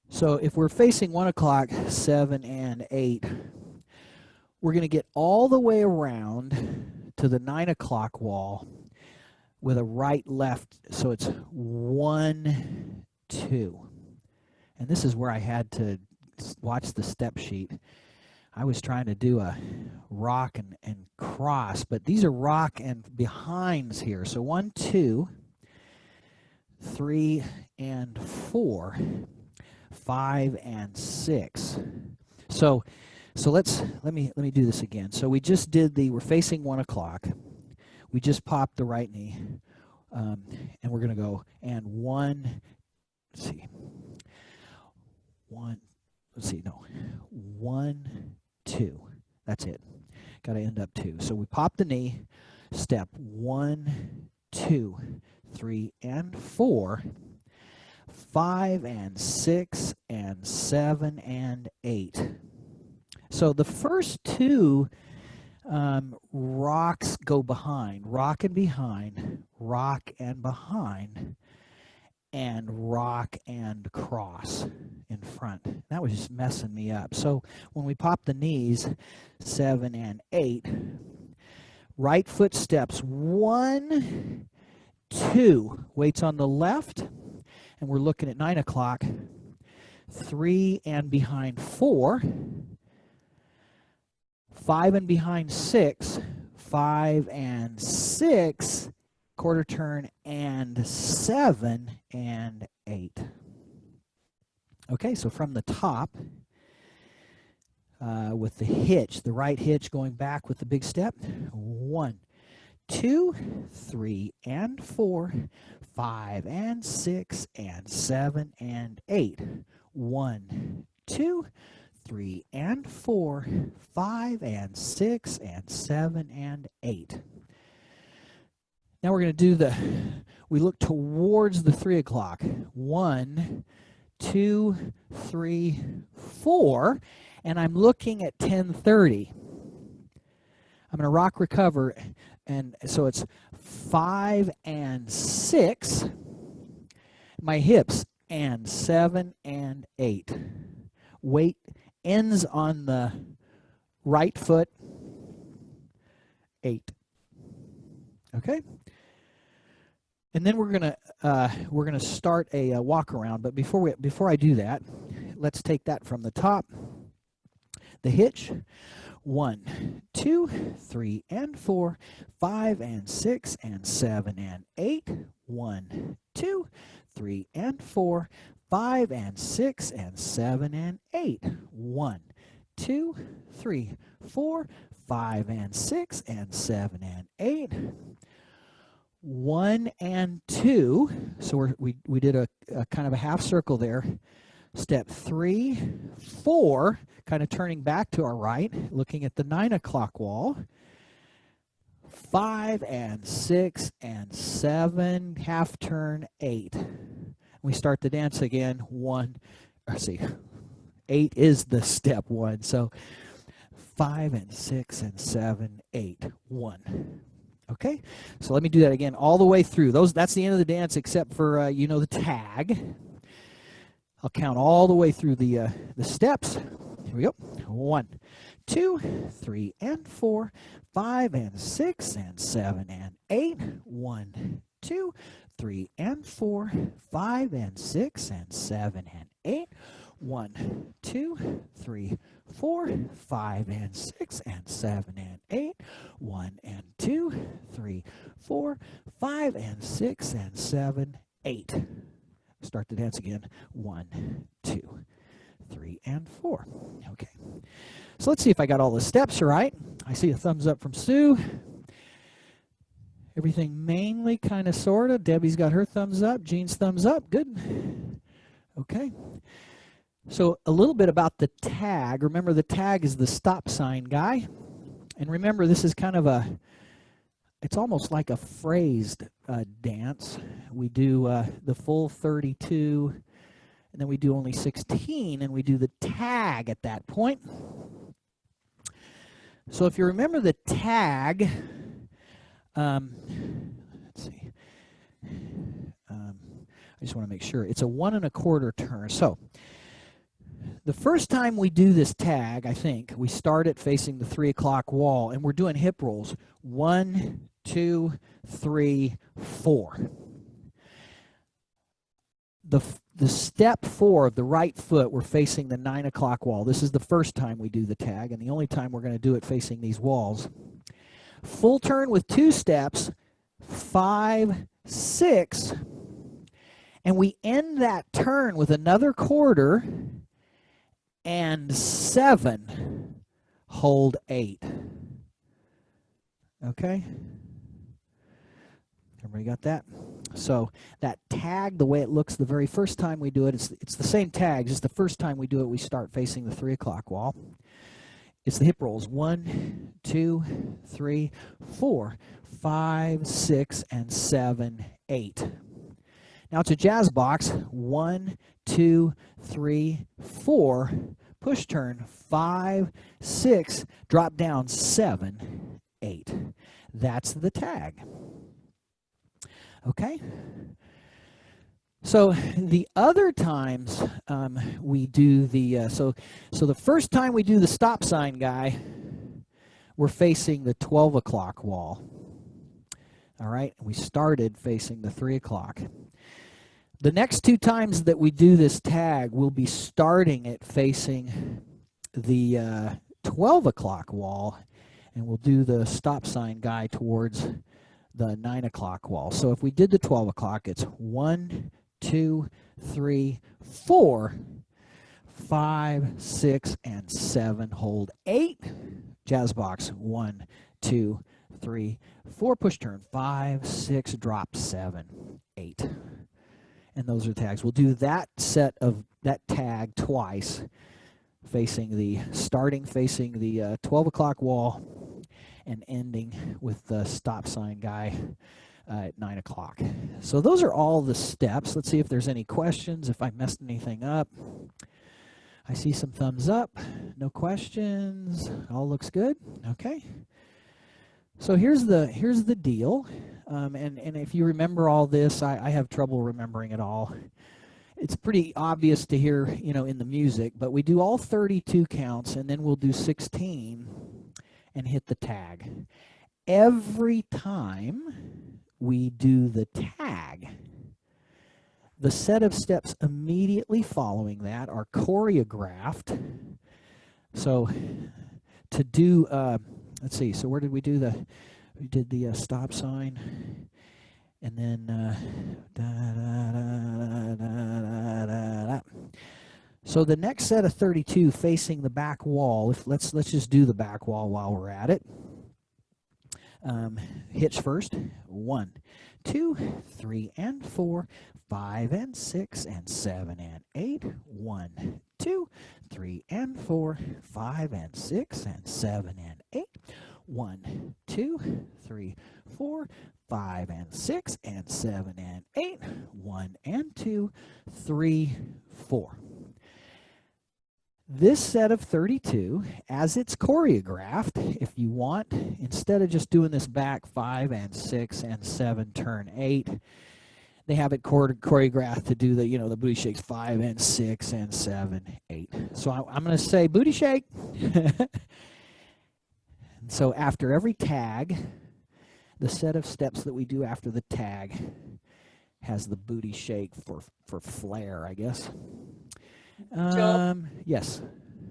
So if we're facing 1 o'clock, 7 and 8, we're going to get all the way around to the 9 o'clock wall with a right left. So it's 1, 2. And this is where I had to watch the step sheet. I was trying to do a rock and cross, but these are rock and behinds here. So 1, 2, 3, and 4. 5 and 6. So let me do this again. So we just did we're facing 1 o'clock. We just popped the right knee, and we're gonna go and 1. Let's see. 1. Let's see. No. 1, 2. That's it. Got to end up 2. So we pop the knee. Step 1, 2, 3, and 4. 5 and 6 and 7 and 8. So the first 2 rocks go behind, rock and behind, rock and behind, and rock and cross in front. That was just messing me up. So when we pop the knees, 7 and 8, right foot steps 1, 2, weights on the left. And we're looking at 9 o'clock, 3 and behind 4, 5 and behind 6, 5 and 6, quarter turn, and 7 and 8. Okay, so from the top, with the hitch, the right hitch going back with the big step, 1, 2, 3, and 4, 5 and 6 and 7 and 8. 1, 2, 3 and 4, 5 and 6 and 7 and 8. Now we're going to do we look towards the 3 o'clock. 1, 2, 3, 4, and I'm looking at 10:30. I'm going to rock recover, and so it's 5 and 6, my hips, and 7 and 8. Weight ends on the right foot, 8. Okay? And then we're gonna start a walk around. But before I do that, let's take that from the top. The hitch. 1, 2, 3 and 4, 5 and 6 and 7 and 8. 1, 2, 3 and 4, 5 and 6 and 7 and 8. 1, 2, 3, 4, 5 and 6 and 7 and 8. 1 and 2. So we did a kind of a half circle there. Step 3, 4, kind of turning back to our right, looking at the 9 o'clock wall. 5 and 6 and 7, half turn, 8. We start the dance again. 8 is the step 1. So 5 and 6 and 7, 8, 1. Okay, so let me do that again all the way through. That's the end of the dance, except for the tag. I'll count all the way through the steps. Here we go. 1, 2, 3 and 4, 5 and 6 and 7 and 8. 1, 2, 3 and 4, 5 and 6 and 7 and 8. 1, 2, 3, 4, 5 and 6 and 7 and 8. 1 and 2, 3, 4, 5 and 6 and 7, 8. Start the dance again. 1, 2, 3 and 4. Okay. So let's see if I got all the steps right. I see a thumbs up from Sue. Everything mainly, kind of, sort of. Debbie's got her thumbs up. Jean's thumbs up. Good. Okay. So a little bit about the tag. Remember, the tag is the stop sign guy. And remember, this is kind of it's almost like a phrased dance. We do the full 32, and then we do only 16, and we do the tag at that point. So if you remember the tag, let's see. I just want to make sure. It's a 1 1/4 turn. So the first time we do this tag, I think, we start it facing the 3 o'clock wall, and we're doing hip rolls. 1, 2, 3, 4. The step 4 of the right foot, we're facing the 9 o'clock wall. This is the first time we do the tag, and the only time we're going to do it facing these walls. Full turn with 2 steps, 5, 6, and we end that turn with another 1/4 and 7, hold 8. Okay? Everybody got that? So that tag, the way it looks the very first time we do it, it's the same tag, just the first time we do it, we start facing the 3 o'clock wall. It's the hip rolls. 1, 2, 3, 4, 5, 6, and 7, 8. Now it's a jazz box. 1, 2, 3, 4, push turn, 5, 6, drop down, 7, 8. That's the tag. Okay? So the other times we do the, so the first time we do the stop sign guy, we're facing the 12 o'clock wall. All right? We started facing the 3 o'clock. The next 2 times that we do this tag, we'll be starting it facing the 12 o'clock wall, and we'll do the stop sign guy towards the 9 o'clock wall. So if we did the 12 o'clock, it's 1, 2, 3, 4, 5, 6, and 7, hold 8. Jazz box, 1, 2, 3, 4, push turn, 5, 6, drop, 7, 8. And those are tags. We'll do that tag twice, starting facing the 12 o'clock wall and ending with the stop sign guy at 9 o'clock. So those are all the steps. Let's see if there's any questions, if I messed anything up. I see some thumbs up. No questions. All looks good. Okay. So here's the deal. And if you remember all this, I have trouble remembering it all. It's pretty obvious to hear, in the music, but we do all 32 counts, and then we'll do 16 and hit the tag. Every time we do the tag, the set of steps immediately following that are choreographed. So to do, let's see, so where did we do we did the stop sign, and then So the next set of 32 facing the back wall, let's just do the back wall while we're at it. Hitch first. 1, 2, 3, and 4, 5, and 6, and 7, and 8. 1, 2, 3, and 4, 5, and 6, and 7, and 8. 1, 2, 3, 4, 5, and 6, and 7, and 8. 1 and 2, 3, 4. This set of 32, as it's choreographed, if you want, instead of just doing this back 5 and 6 and 7, turn 8, they have it choreographed to do the booty shakes 5 and 6 and 7, 8. So I'm going to say booty shake. And so after every tag, the set of steps that we do after the tag has the booty shake for flair, I guess. Joel? Yes.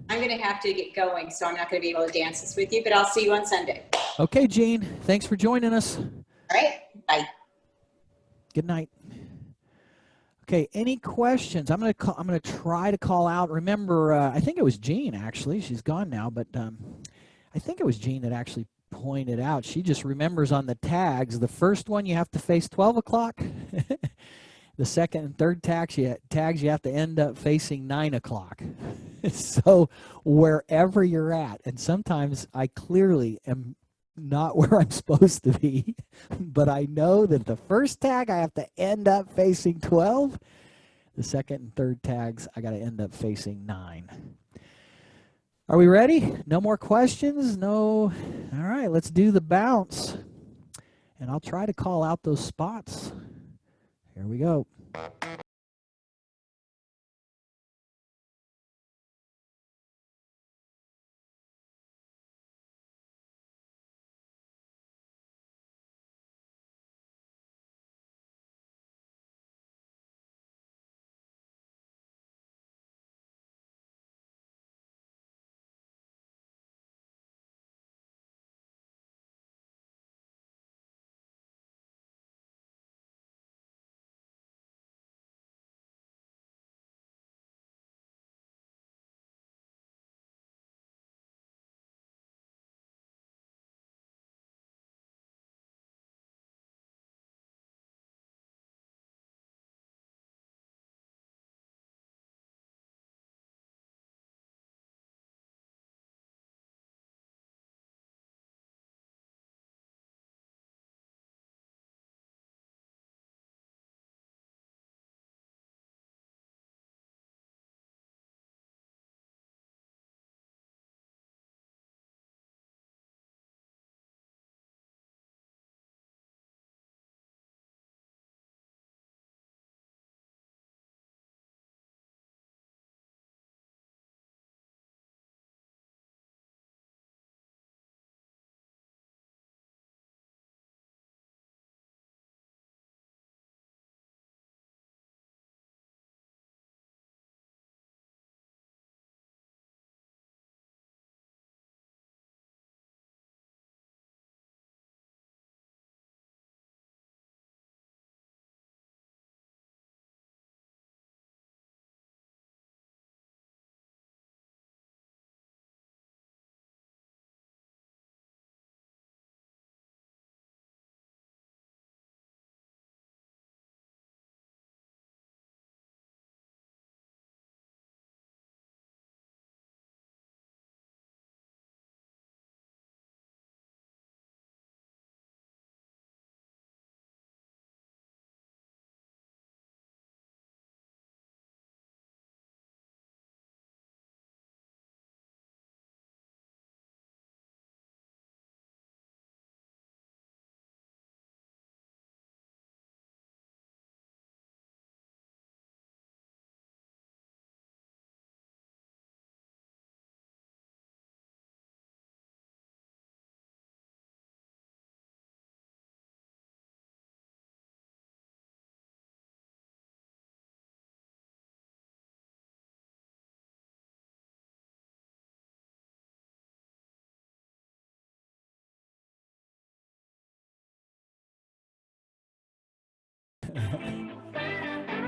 I'm going to have to get going, so I'm not going to be able to dance this with you, but I'll see you on Sunday. Okay, Jean. Thanks for joining us. All right. Bye. Good night. Okay, any questions? I'm gonna try to call out. Remember, I think it was Jean actually. She's gone now, but I think it was Jean that actually pointed out. She just remembers on the tags. The first one you have to face 12 o'clock. The second and third tags you have to end up facing 9 o'clock. So wherever you're at, and sometimes I clearly am not where I'm supposed to be, but I know that the first tag I have to end up facing 12. The second and third tags I got to end up facing 9. Are we ready? No more questions? No. All right, let's do the bounce. And I'll try to call out those spots. Here we go.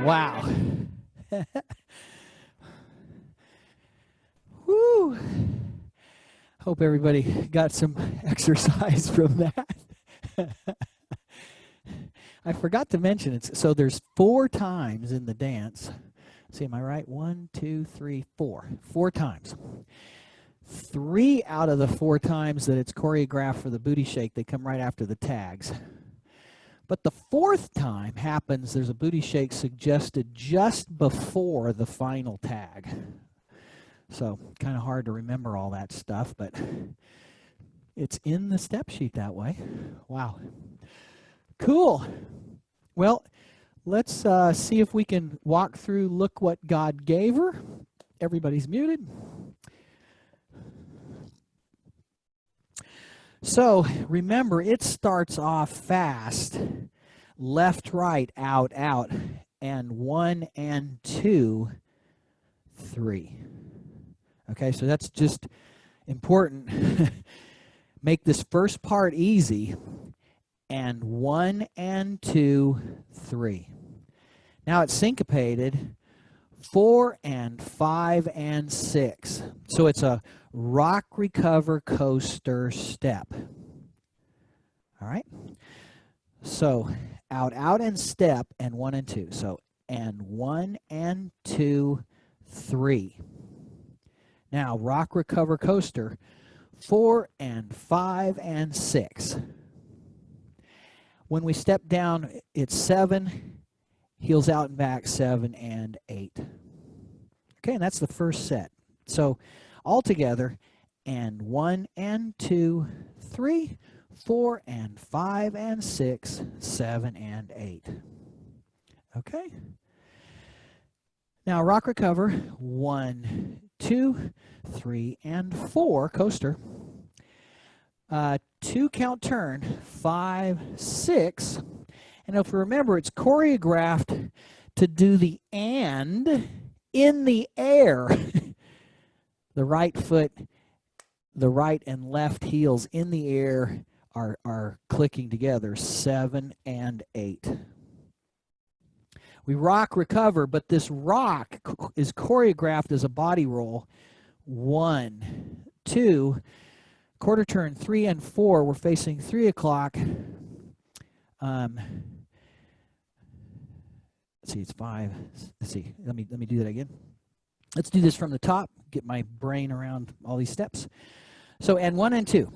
Wow. Woo. Hope everybody got some exercise from that. I forgot to mention it. So there's 4 times in the dance. Let's see, am I right? 1, 2, 3, 4. 4 times. 3 out of the 4 times that it's choreographed for the booty shake, they come right after the tags. But the 4th time happens, there's a booty shake suggested just before the final tag. So kind of hard to remember all that stuff, but it's in the step sheet that way. Wow. Cool. Well, let's see if we can walk through Look What God Gave Her. Everybody's muted. So remember, it starts off fast, left, right, out, out, and 1 and 2, 3. Okay, so that's just important. Make this first part easy, and 1 and 2, 3. Now it's syncopated, 4 and 5 and 6. So it's a rock, recover, coaster, step. All right? So out, out, and step, and 1 and 2. So, and 1 and 2, 3. Now, rock, recover, coaster, 4 and 5 and 6. When we step down, it's 7, heels out and back, 7 and 8. Okay, and that's the first set. So all together, and 1 and 2, 3, 4 and 5 and 6, 7 and 8. Okay. Now rock, recover, 1, 2, 3 and 4, coaster. 2 count turn, 5, 6. And if you remember, it's choreographed to do the and in the air. The right foot, the right and left heels in the air are clicking together, 7 and 8. We rock, recover, but this rock is choreographed as a body roll. 1, 2, quarter turn, 3 and 4. We're facing 3 o'clock. Let's see, it's 5. Let's see. Let me do that again. Let's do this from the top. Get my brain around all these steps. So, and 1 and 2,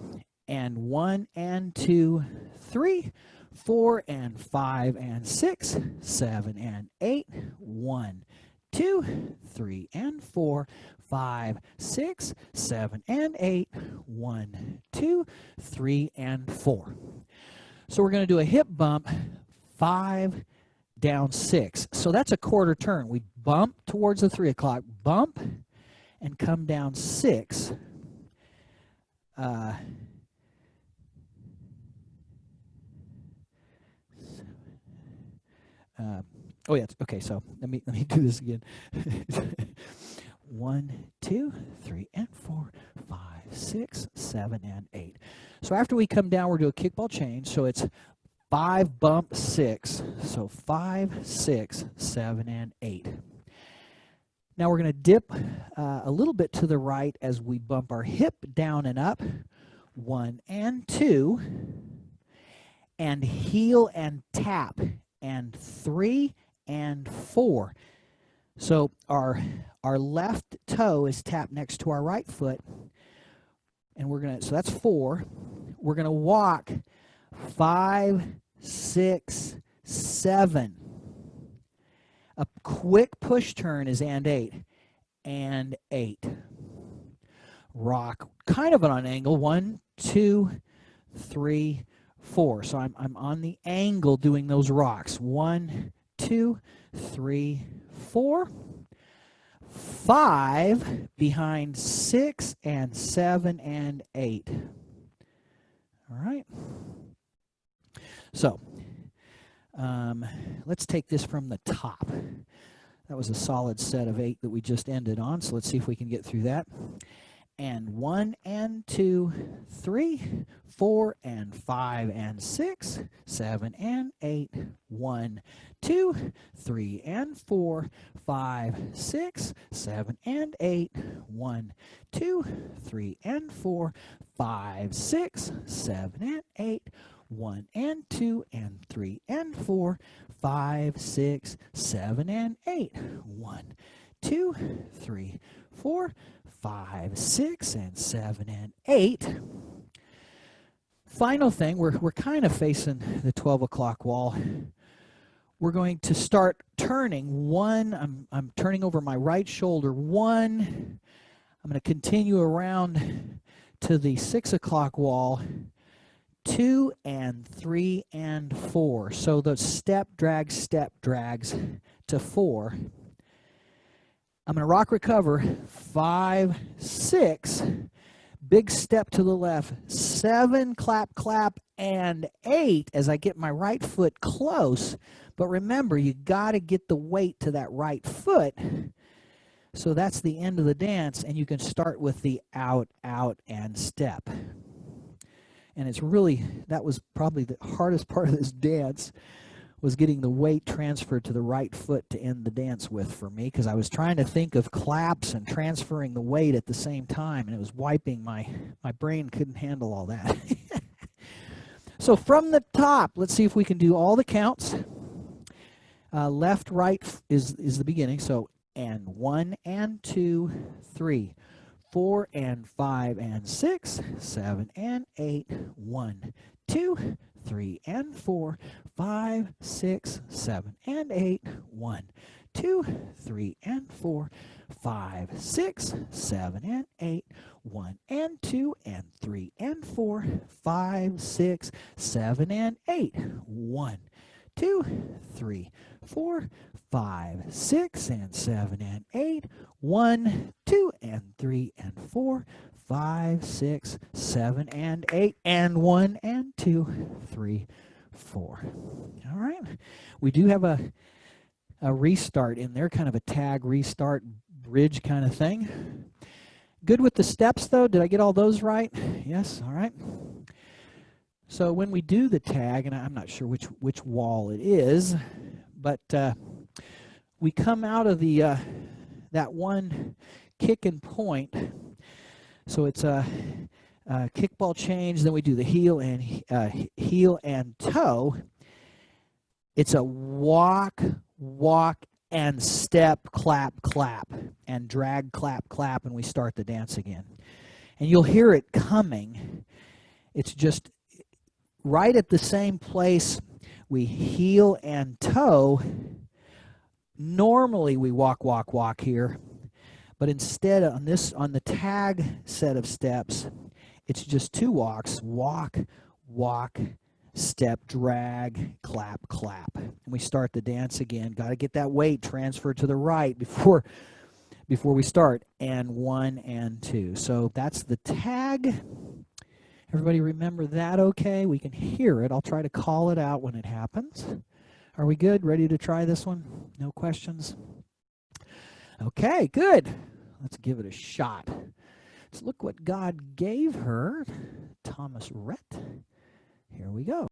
and 1 and 2, 3, 4 and 5 and 6, 7 and 8, 1, 2, 3 and 4, 5, 6, 7 and 8, 1, 2, 3 and 4. So we're going to do a hip bump, 5, down 6. So that's a quarter turn. We bump towards the 3 o'clock, bump, and come down 6. Oh yeah, okay, so let me do this again. 1, 2, 3 and 4, 5, 6, 7 and 8. So after we come down, we're doing a kickball change. So it's 5 bump 6. So 5, 6, 7 and 8. Now we're going to dip a little bit to the right as we bump our hip down and up. 1 and 2, and heel and tap, and 3 and 4. So our left toe is tapped next to our right foot, and we're gonna, so that's 4. We're gonna walk 5, 6, 7. A quick push turn is and 8, and 8. Rock kind of on an angle, 1, 2, 3, 4. So I'm on the angle doing those rocks. 1, 2, 3, 4. 5 behind 6 and 7 and 8. All right. So let's take this from the top. That was a solid set of 8 that we just ended on. So let's see if we can get through that. and 1 and 2, 3, 4 and 5 and 6, 7 and 8, 1, 2, 3 and 4, 5, 6, 7 and 8, 1, 2, 3 and 4, 5, 6, 7 and 8, 1 and 2 and 3 and 4, 5, 6, 7 and 8, 1, 2, 3, 4, 5, 6 and 7 and 8. Final thing, we're kind of facing the 12 o'clock wall. We're going to start turning one. I'm turning over my right shoulder. One. I'm going to continue around to the 6 o'clock wall. 2 and 3 and 4. So the step drags to 4. I'm going to rock recover 5, 6, big step to the left, 7, clap, clap, and 8 as I get my right foot close. But remember, you got to get the weight to that right foot. So that's the end of the dance, and you can start with the out, out, and step. And it's really, that was probably the hardest part of this dance, was getting the weight transferred to the right foot to end the dance with for me, because I was trying to think of claps and transferring the weight at the same time, and it was wiping my brain couldn't handle all that. So from the top, let's see if we can do all the counts. Left, right is the beginning. So, and 1 and 2, 3, 4 and 5 and 6, 7 and 8, 1, 2, 3 and 4, 5, 6, 7 and 8, 1, 2, 3 and 4, 5, 6, 7 and 8, 1 and 2 and 3 and 4, 5, 6, 7 and 8, 1, 2, 3, 4, 5, 6 and 7 and 8, 1, 2 and 3 and 4, 5, 6, 7 and 8, and 1 and 2, 3, 4. All right. We do have a restart in there, kind of a tag restart bridge kind of thing. Good with the steps though? Did I get all those right? Yes. All right. So when we do the tag, and I'm not sure which wall it is, but we come out of the that one kick and point. So it's a kickball change. Then we do the heel and toe. It's a walk, walk, and step, clap, clap, and drag, clap, clap, and we start the dance again. And you'll hear it coming. It's just right at the same place. We heel and toe. Normally we walk, walk, walk here, but instead on the tag set of steps, it's just 2 walks: walk, walk, step, drag, clap, clap. And we start the dance again. Got to get that weight transferred to the right before we start. And 1 and 2. So that's the tag. Everybody remember that okay? We can hear it. I'll try to call it out when it happens. Are we good? Ready to try this one? No questions? Okay, good. Let's give it a shot. Let's look what God gave her. Thomas Rhett. Here we go.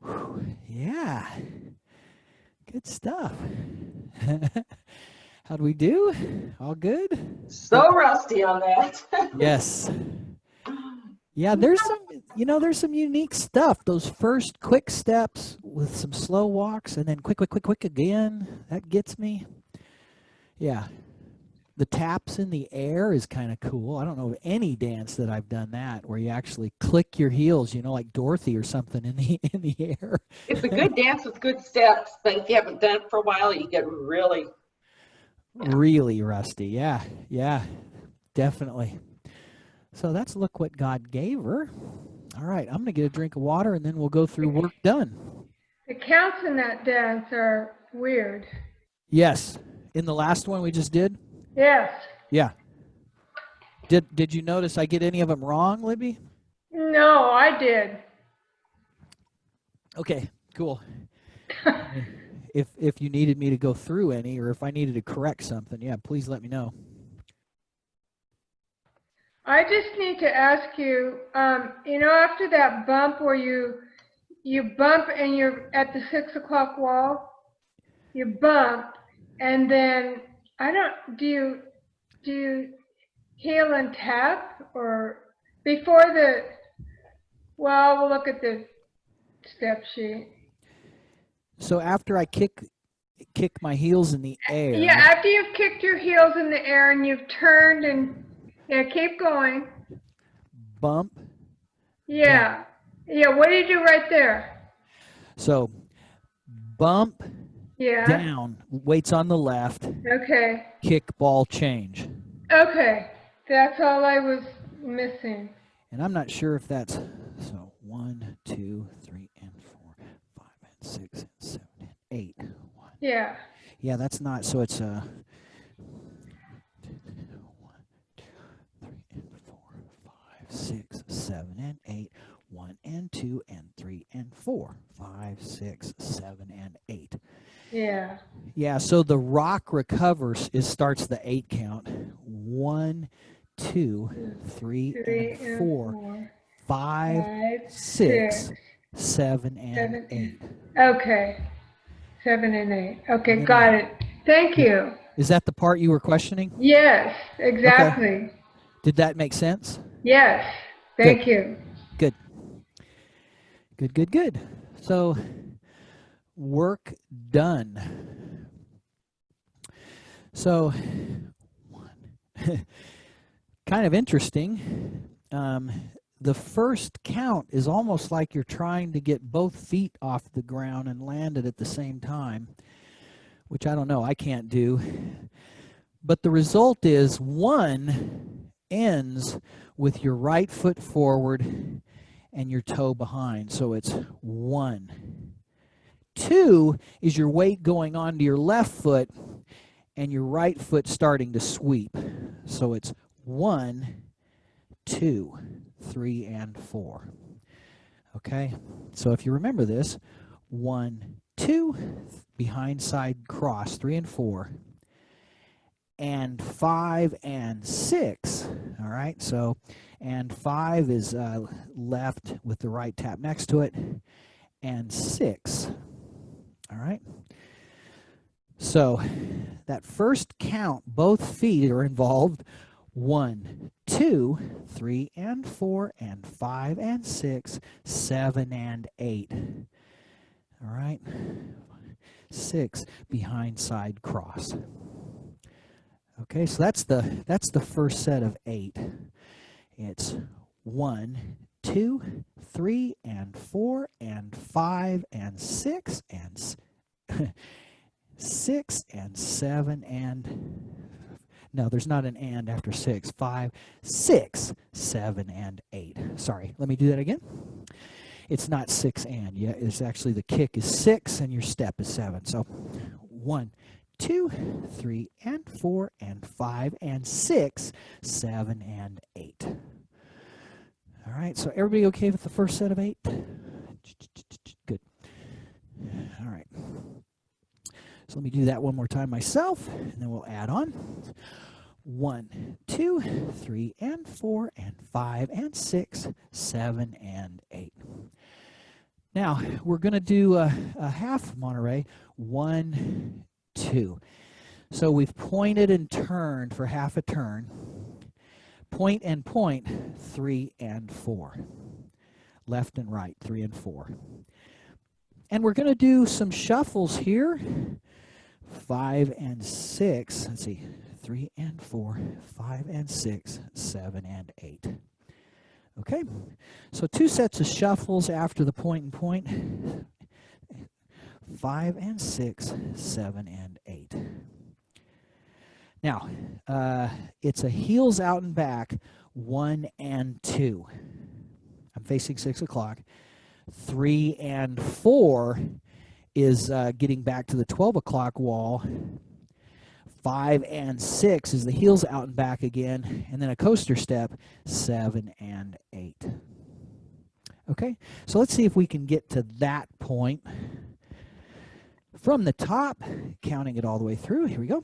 Whew, yeah. Good stuff. How'd we do? All good? So rusty on that. Yes. Yeah, there's some, there's some unique stuff. Those first quick steps with some slow walks and then quick, quick, quick, quick again. That gets me. Yeah. The taps in the air is kind of cool. I don't know of any dance that I've done that where you actually click your heels, like Dorothy or something in the air. It's a good dance with good steps, but if you haven't done it for a while, you get really rusty. Yeah, definitely. So that's Look What God Gave Her. All right, I'm going to get a drink of water and then we'll go through Work Done. The counts in that dance are weird. Yes. In the last one we just did? Yes. Yeah. Did you notice I get any of them wrong, Libby? No, I did. Okay, cool. If you needed me to go through any or if I needed to correct something, yeah, please let me know. I just need to ask you, after that bump where you bump and you're at the 6 o'clock wall, you bump, and then do you heel and tap, or before we'll look at the step sheet. So after I kick my heels in the air. Yeah, after you've kicked your heels in the air and you've turned and keep going. Bump. Yeah. Yeah, what do you do right there? So bump. Yeah. Down, weights on the left. Okay. Kick, ball, change. Okay. That's all I was missing. And I'm not sure if that's, so 1, 2, 3, and 4, 5, and 6, and 7, and 8. 1. Yeah. Yeah, that's not, so it's 1, 2, 3, and 4, 5, 6, 7, and 8. 1 and 2 and 3 and 4, 5, 6, 7, and 8. Yeah. Yeah, so the rock recovers starts the 8 count. 1, 2, 3, and 4, 5, 6, 7, and 8. Okay. 7 and 8. Okay, got it. Thank you. Is that the part you were questioning? Yes, exactly. Okay. Did that make sense? Yes. Thank you. Good. Good. So, work done. So, kind of interesting. The first count is almost like you're trying to get both feet off the ground and land it at the same time, which I don't know, I can't do. But the result is 1 ends with your right foot forward and your toe behind. So it's 1. 2 is your weight going onto your left foot and your right foot starting to sweep. So it's 1, 2, 3, and 4. Okay, so if you remember this, 1, 2, behind side cross, 3 and 4, and 5 and 6. All right, so and 5 is left with the right tap next to it, and 6. All right, so that first count, both feet are involved. 1, 2, 3, and 4, and 5 and 6, 7 and 8. All right, 6 behind side cross. Okay, so that's the first set of 8. It's 1, 2, 3, and 4, and 5, and 6, and 6, and 7, and no, there's not an and after 6. 5, 6, 7, and 8. Sorry, let me do that again. It's not 6 and yet. It's actually the kick is 6 and your step is 7. So 1, 2, 3, and 4, and 5, and 6, 7, and 8. All right, so everybody okay with the first set of 8? Good. All right. So let me do that one more time myself, and then we'll add on. 1, 2, 3, and 4, and 5, and 6, 7, and 8. Now, we're going to do a half Monterey, 1, 2. So we've pointed and turned for half a turn. Point and point, 3 and 4. Left and right, 3 and 4. And we're going to do some shuffles here. 5 and 6. Let's see. 3 and 4, 5 and 6, 7 and 8. Okay, so 2 sets of shuffles after the point and point. 5 and 6, 7 and 8. Now, it's a heels out and back, 1 and 2. I'm facing 6 o'clock. 3 and 4 is getting back to the 12 o'clock wall. 5 and 6 is the heels out and back again, and then a coaster step, 7 and 8. Okay, so let's see if we can get to that point. From the top, counting it all the way through, here we go.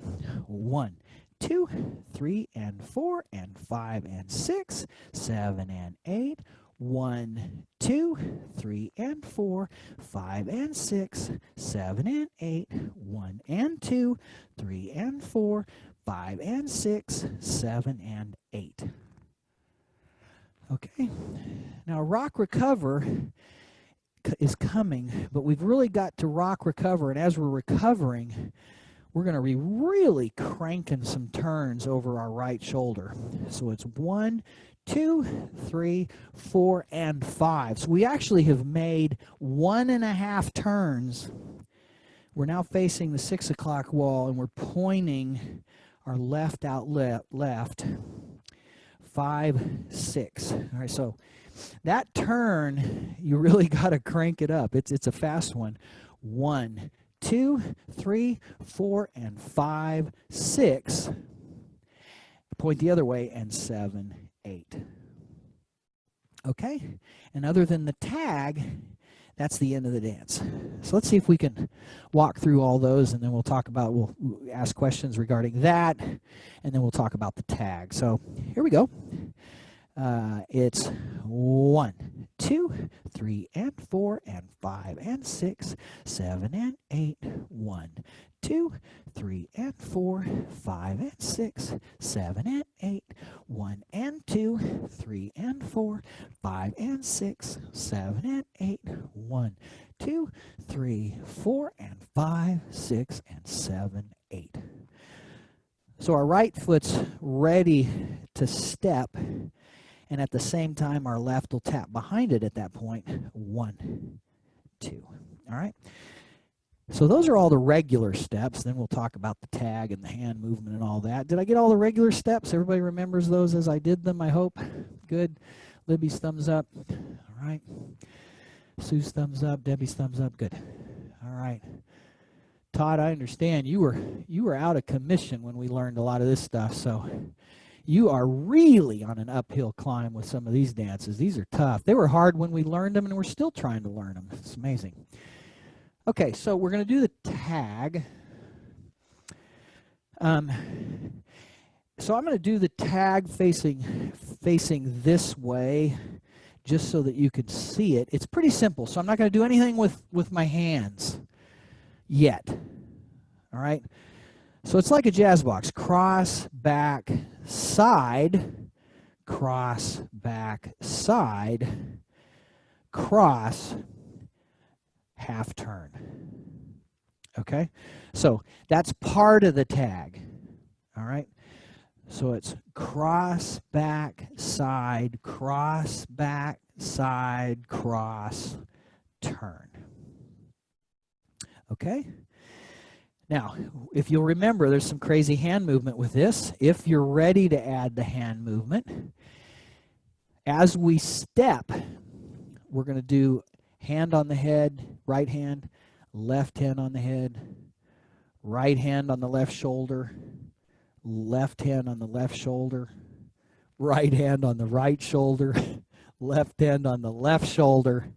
1, 2, 3 and 4 and 5 and 6, 7 and 8. 1, 2, 3 and 4, 5 and 6, 7 and 8, 1 and 2, 3 and 4, 5 and 6, 7 and 8. Okay, now rock recover is coming, but we've really got to rock recover, and as we're recovering, we're going to be really cranking some turns over our right shoulder. So it's 1, 2, 3, 4, and 5. So we actually have made 1.5 turns. We're now facing the 6 o'clock wall, and we're pointing our left out left. 5, 6. All right, so that turn, you really got to crank it up. It's a fast one. 1, 2, 3, 4, and 5, 6. Point the other way, and 7, 8. Okay, and other than the tag, that's the end of the dance. So let's see if we can walk through all those, and then we'll ask questions regarding that, and then we'll talk about the tag. So here we go. It's 1, 2, 3 and 4 and 5 and 6, 7 and 8. 1, 2, 3 and 4, 5 and 6, 7 and 8. 1 and 2, 3 and 4, 5 and 6, 7 and 8. 1, 2, 3, 4 and 5, 6 and 7, 8. So our right foot's ready to step, and at the same time our left will tap behind it at that point. 1, 2. All right. So those are all the regular steps. Then we'll talk about the tag and the hand movement and all that. Did I get all the regular steps? Everybody remembers those as I did them, I hope. Good. Libby's thumbs up. All right. Sue's thumbs up. Debbie's thumbs up. Good. All right. Todd, I understand you were out of commission when we learned a lot of this stuff, so you are really on an uphill climb with some of these dances. These are tough. They were hard when we learned them, and we're still trying to learn them. It's amazing. Okay, so we're going to do the tag. So I'm going to do the tag facing this way, just so that you can see it. It's pretty simple, so I'm not going to do anything with my hands yet. All right? So it's like a jazz box. Cross, back, side, cross, back, side, cross, half turn. Okay? So that's part of the tag. All right? So it's cross, back, side, cross, back, side, cross, turn. Okay? Now, if you'll remember, there's some crazy hand movement with this. If you're ready to add the hand movement, as we step, we're going to do hand on the head, right hand, left hand on the head, right hand on the left shoulder, left hand on the left shoulder, right hand on the right shoulder, left hand on the left shoulder.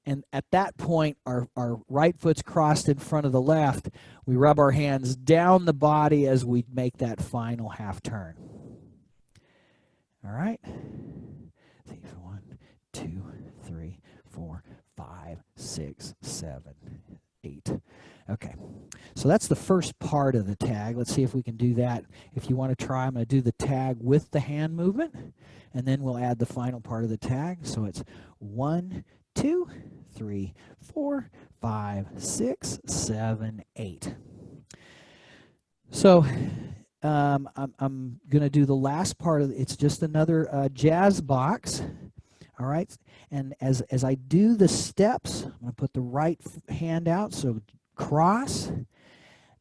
And at that point, our right foot's crossed in front of the left. We rub our hands down the body as we make that final half turn. All right? 1, 2, 3, 4, 5, 6, 7, 8. Okay, so that's the first part of the tag. Let's see if we can do that. If you want to try, I'm going to do the tag with the hand movement, and then we'll add the final part of the tag. So it's 1, 2, 3, 4, 5, 6, 7, 8. So I'm going to do the last part of it's just another jazz box. All right, and as I do the steps, I'm going to put the right hand out, so cross,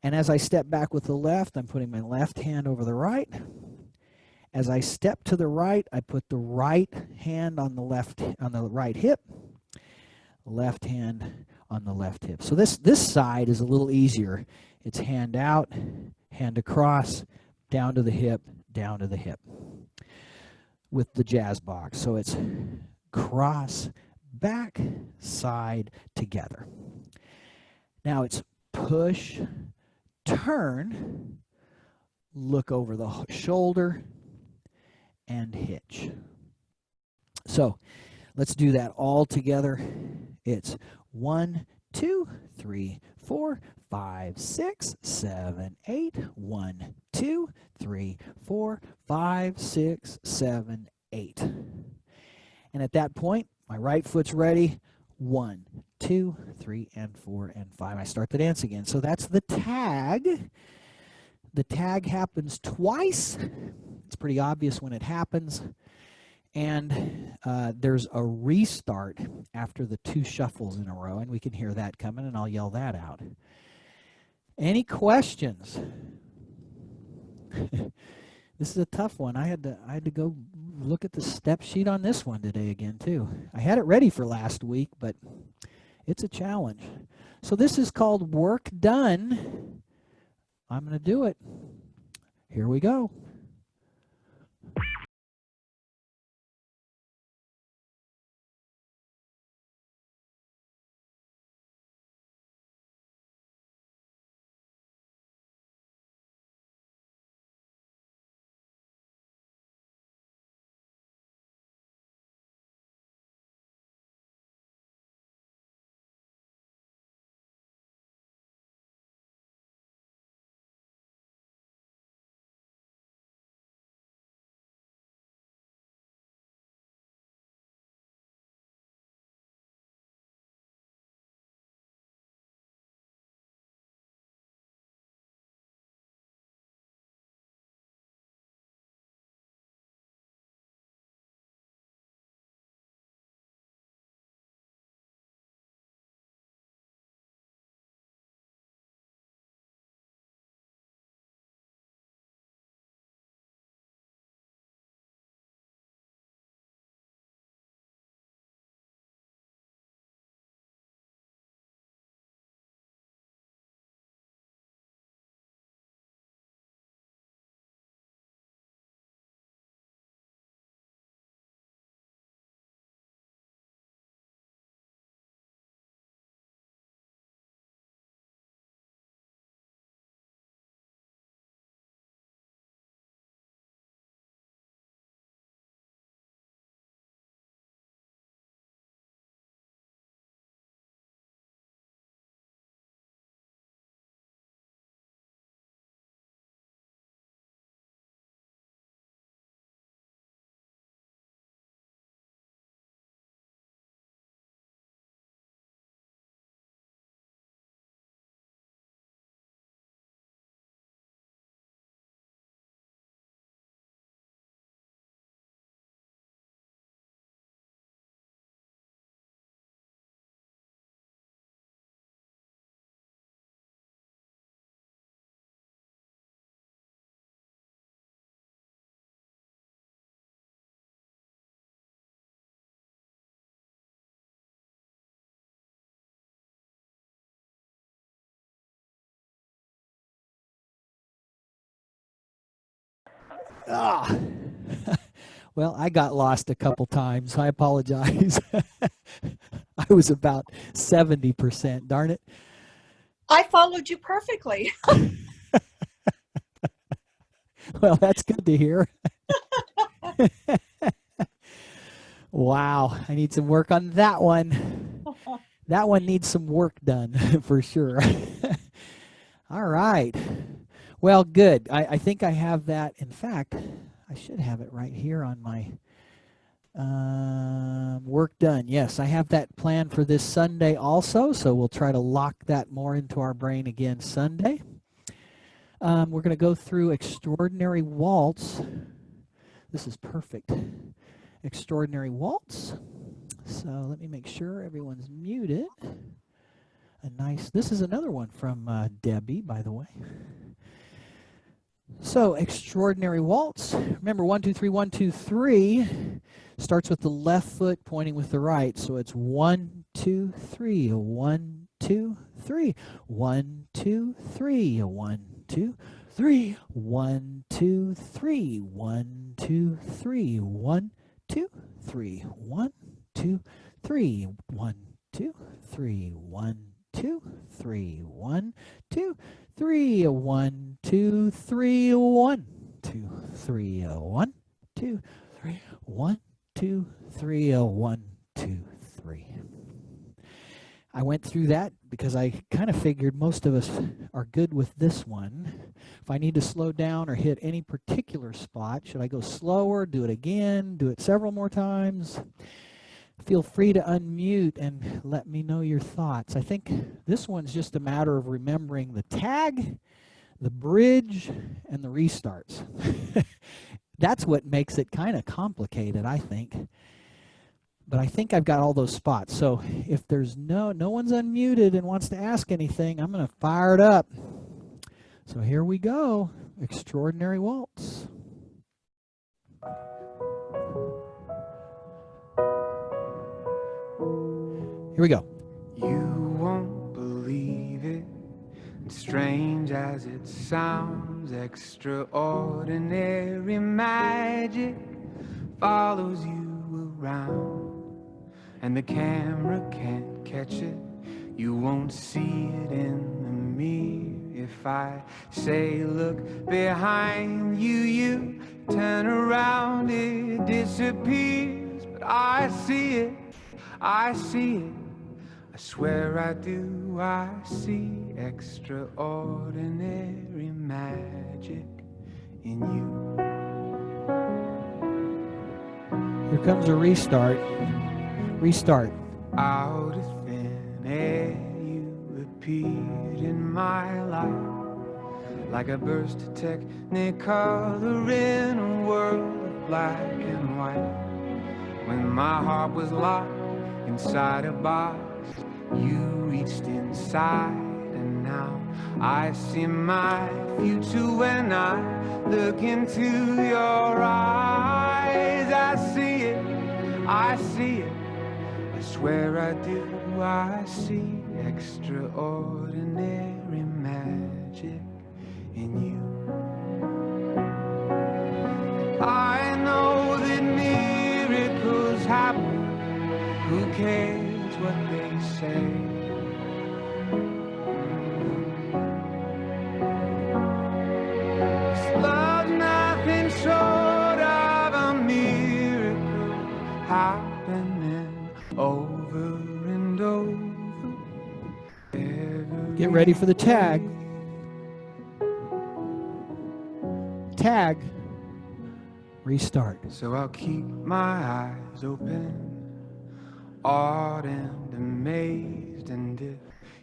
and as I step back with the left, I'm putting my left hand over the right. As I step to the right, I put the right hand on the right hip, left hand on the left hip. So this side is a little easier. It's hand out, hand across, down to the hip, down to the hip with the jazz box. So it's cross, back, side, together. Now it's push, turn, look over the shoulder, and hitch. So let's do that all together. It's 1, 2, 3, 4, 5, 6, 7, 8. 1, 2, 3, 4, 5, 6, 7, 8. And at that point, my right foot's ready. 1, 2, 3, and 4, and 5. I start the dance again. So that's the tag. The tag happens twice. It's pretty obvious when it happens. And there's a restart after the 2 shuffles in a row, and we can hear that coming, and I'll yell that out. Any questions? This is a tough one. I had to go look at the step sheet on this one today again too. I had it ready for last week, but it's a challenge. So this is called Work Done. I'm going to do it. Here we go. Ah. Well, I got lost a couple times. I apologize. I was about 70%. Darn it. I followed you perfectly. Well, that's good to hear. Wow, I need some work on that one. That one needs some work done for sure. All right. Well, good. I think I have that. In fact, I should have it right here on my work done. Yes, I have that planned for this Sunday also, so we'll try to lock that more into our brain again Sunday. We're going to go through Extraordinary Waltz. This is perfect. Extraordinary Waltz. So let me make sure everyone's muted. This is another one from Debbie, by the way. So Extraordinary Waltz. Remember 1, 2, 3, 1, 2, 3 starts with the left foot pointing with the right. So it's 1, 2, 3, 1, 2, 3, 1, 2, 3, 1, 2, 3, 1, 2, 3, 1, 2, 3, 1, 2, 3, 1, 2, 3, 1, 2, 3, 1, 2, 3, 1, 2, 3, 1, 2, 3, 1, 2, 3, 1, 2, 3, 1, 2, 3, 1, 2, 3. I went through that because I kind of figured most of us are good with this one. If I need to slow down or hit any particular spot, should I go slower, do it again, do it several more times? Feel free to unmute and let me know your thoughts. I think this one's just a matter of remembering the tag, the bridge, and the restarts. That's what makes it kind of complicated, I think. But I think I've got all those spots. So if there's no one's unmuted and wants to ask anything, I'm going to fire it up. So here we go. Extraordinary Waltz. Here we go. You won't believe it, strange as it sounds, extraordinary magic follows you around, and the camera can't catch it. You won't see it in the mirror. If I say look behind you, you turn around, it disappears, but I see it, I see it. I swear I do, I see extraordinary magic in you. Here comes a restart. Restart. Out of thin air, you appeared in my life, like a burst of technicolor in a world of black and white. When my heart was locked inside a box, you reached inside, and now I see my future when I look into your eyes. I see it, I see it, I swear I do, I see extraordinary magic in you. I know that miracles happen, who cares what they say? Love's nothing short of a miracle, happening over and over. Get ready for the tag. Tag. Restart. So I'll keep my eyes open, awed and amazed, and if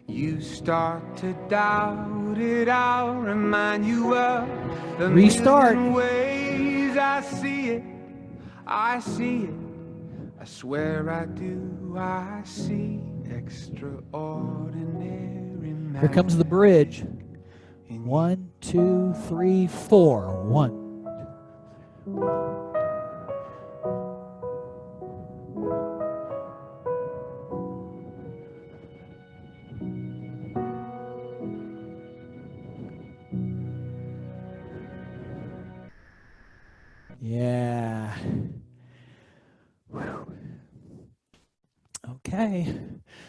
you start to doubt it, I'll remind you of the Restart. million ways I see it, I see it, I swear I do, I see extraordinary magic. Here comes the bridge. in you. 1, 2, 3, 4. 1. Yeah. Whew. Okay.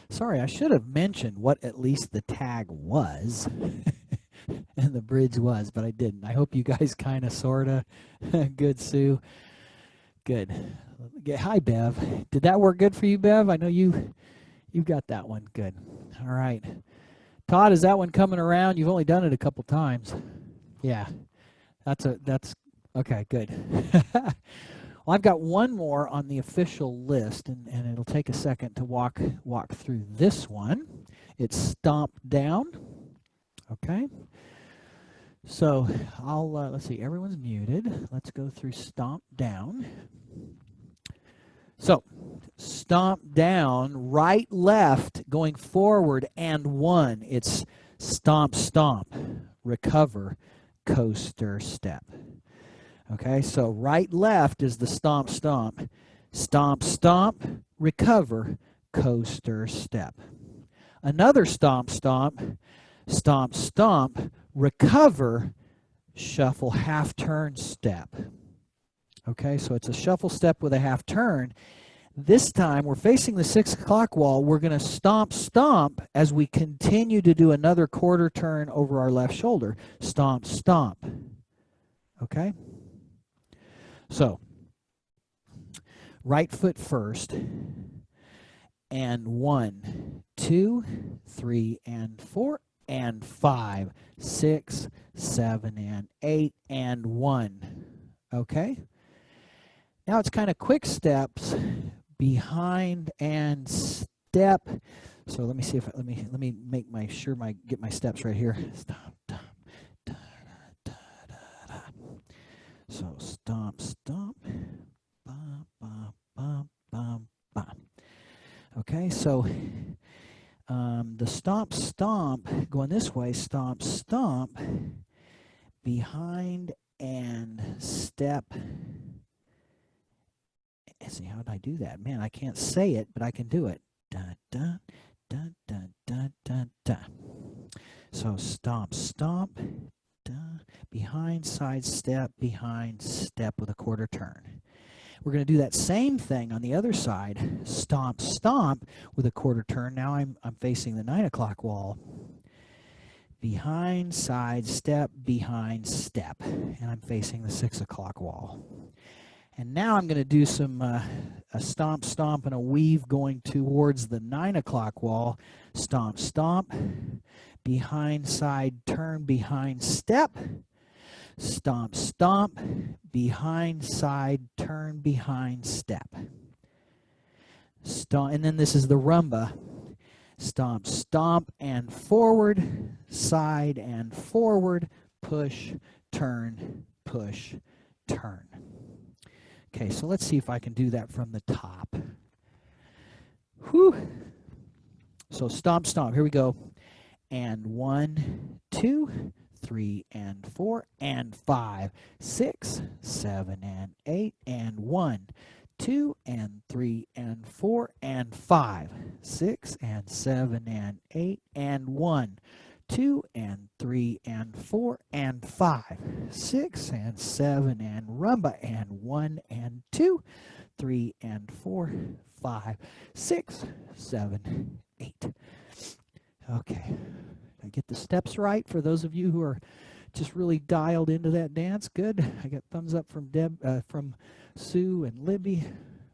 Sorry, I should have mentioned what at least the tag was and the bridge was, but I didn't. I hope you guys kind of, sort of. Good, Sue. Good. Hi, Bev. Did that work good for you, Bev? I know you You got that one. Good. All right. Todd, is that one coming around? You've only done it a couple times. Yeah. That's okay, good. Well, I've got one more on the official list, and it'll take a second to walk through this one. It's Stomp Down. Okay. So I'll let's see, everyone's muted. Let's go through Stomp Down. So Stomp Down, right, left, going forward, and 1. It's stomp, stomp, recover, coaster, step. Okay, so right, left is the stomp, stomp. Stomp, stomp, recover, coaster, step. Another stomp, stomp, stomp, stomp, recover, shuffle, half turn, step. Okay, so it's a shuffle step with a half turn. This time we're facing the 6 o'clock wall. We're going to stomp, stomp as we continue to do another quarter turn over our left shoulder. Stomp, stomp. Okay? So, right foot first. And 1, 2, 3, and 4, and 5, 6, 7, and 8, and 1. Okay? Now it's kind of quick steps, behind and step. So let me see if let me make my sure get my steps right here. Stomp, stomp, da, da, da, da. So stomp, stomp, bum, bum, bum, bum, bum. Okay, so the stomp, stomp, going this way, stomp, stomp, behind and step. Let's see, how did I do that? Man, I can't say it, but I can do it. Da, da, da, da, da, da, da. So stomp, stomp, da, behind, side step, behind, step with a quarter turn. We're going to do that same thing on the other side. Stomp, stomp with a quarter turn. Now I'm facing the 9 o'clock wall. Behind, side step, behind, step. And I'm facing the 6 o'clock wall. And now I'm going to do some a stomp, stomp, and a weave going towards the 9 o'clock wall. Stomp, stomp, behind, side, turn, behind, step. Stomp, stomp, behind, side, turn, behind, step. Stomp, and then this is the rumba. Stomp, stomp, and forward, side, and forward, push, turn, push, turn. Okay, so let's see if I can do that from the top. Whew. So stomp, stomp, here we go. And 1, 2, 3, and 4, and 5, 6, 7, and 8, and 1, 2, and 3, and 4, and 5, 6, and 7, and 8, and 1, 2, and 3, and 4, and 5, 6, and 7, and rumba, and 1, and 2, 3, and 4, 5, 6, 7, 8. Okay. Did I get the steps right for those of you who are just really dialed into that dance? Good. I got thumbs up from from Sue and Libby.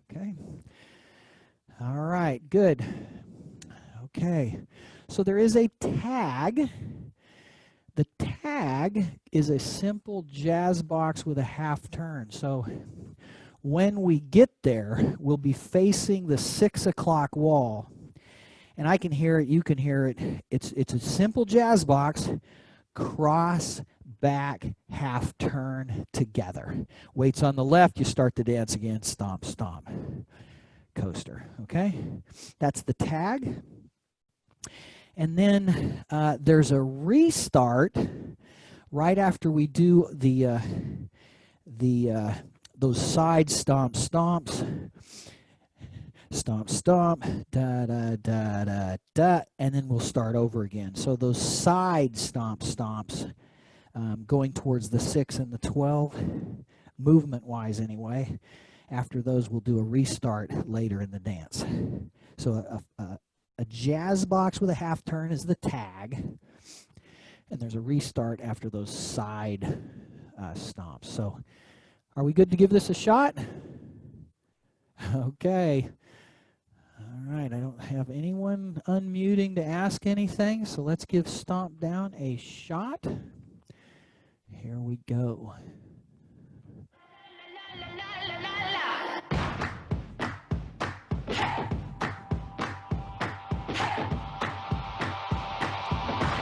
Okay. All right. Good. Okay. So there is a tag. The tag is a simple jazz box with a half turn. So when we get there, we'll be facing the 6 o'clock wall. And I can hear it, you can hear it. It's a simple jazz box, cross, back, half turn together. Weights on the left, you start the dance again, stomp, stomp. Coaster, okay? That's the tag. And then there's a restart right after we do those side stomp stomps. Stomp, stomp, da, da, da, da, da, and then we'll start over again. So those side stomp stomps going towards the 6 and the 12, movement-wise anyway. After those, we'll do a restart later in the dance. So a jazz box with a half turn is the tag, and there's a restart after those side stomps. So are we good to give this a shot? Okay. All right, I don't have anyone unmuting to ask anything, so let's give Stomp Down a shot. Here we go.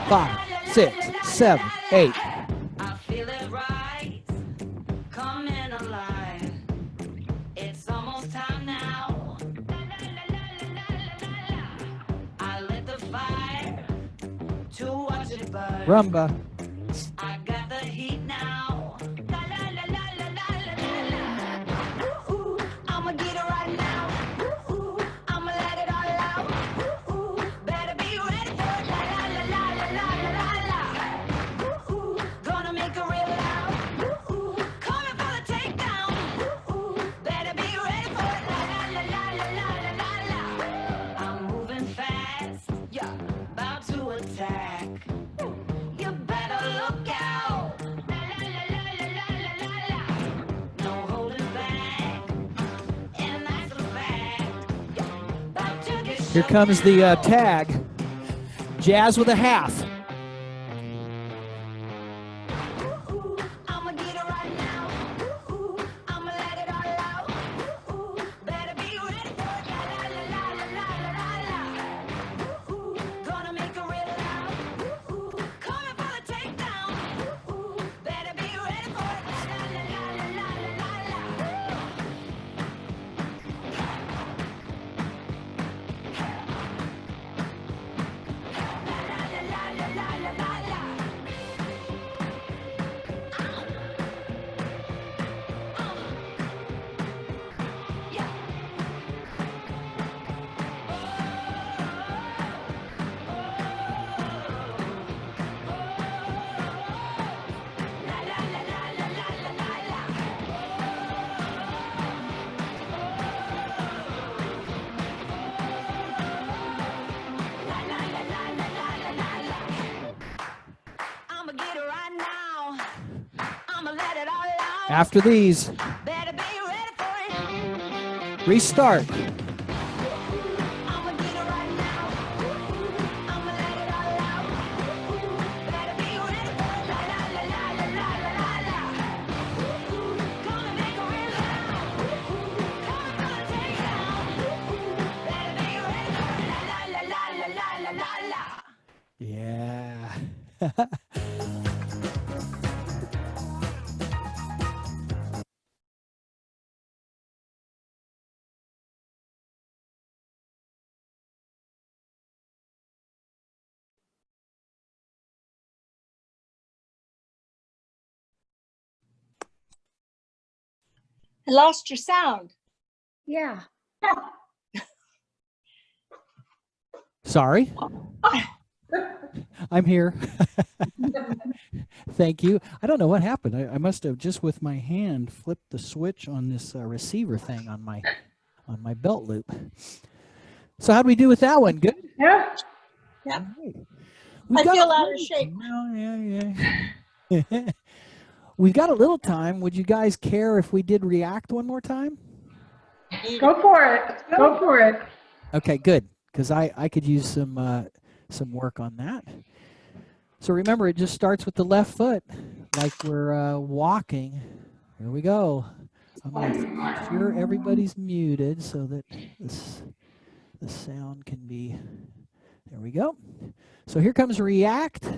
Five, 6, 7, 8. I feel it rise, coming alive. It's almost time now. I lit the fire to watch it burn. Rumba. I got the heat now. La la la la la la la la. Ooh, ooh, I'ma get it right now. Ooh, ooh, I'ma let it all out. Ooh, ooh, better be ready for it. La la la la la la la la. Ooh, ooh, gonna make it real loud. Ooh, ooh, coming for the takedown. Ooh, ooh, better be ready for it. La la la la la la la la. I'm moving fast, yeah, about to attack. You better look out. La la la la la la la la. No holding back, and that's a fact. About to get Here comes the tag. Jazz with a half. Ooh, I'ma get it right now. Ooh, I'ma let it all out. Ooh, better be ready for it. La la la la la la la la. Ooh, gonna make it real loud. Ooh, coming for the takedown. Ooh, better be ready for it. La la la la la la la la. I'ma get it right now. I'ma let it all out. After these, Better be ready for it. restart. I'ma get it right now. I'ma let it all out. Better be ready for it. La la la la la la la la. Gonna make it real loud. Coming for the takedown. Better be ready for it. La la la la la la la la. Yeah. I lost your sound. Yeah. Sorry. I'm here. Thank you. I don't know what happened. I must have just with my hand flipped the switch on this receiver thing on my belt loop. So how'd we do with that one? Good? Yeah. Yep. Right. I got feel a out of little- shape. Well, yeah. We've got a little time. Would you guys care if we did react one more time? Go for it. Go for it. Okay, good. Because I could use some work on that. So remember, it just starts with the left foot, like we're walking. Here we go. I'm going to make sure everybody's muted so that the sound can be. There we go. So here comes react.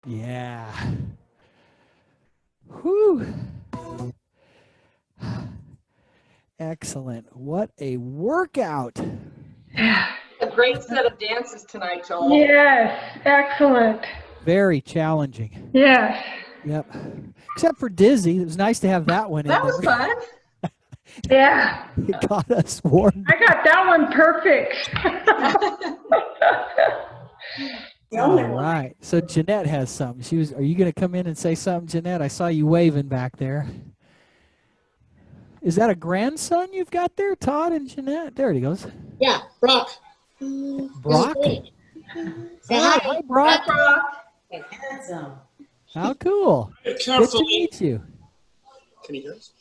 Yeah. Whew. Excellent. What a workout. A great set of dances tonight, Joel. Yes, excellent. Very challenging. Yes. Yep. Except for Dizzy. It was nice to have that one in That there. was fun. Yeah. It got us warmed. I got that one perfect. The only All one. right. So Jeanette has something. Are you going to come in and say something, Jeanette? I saw you waving back there. Is that a grandson you've got there, Todd and Jeanette? There he goes. Yeah, Brock. Brock? Say Hi, hi. Brock. Handsome. How cool. Good to meet you. Can you hear us?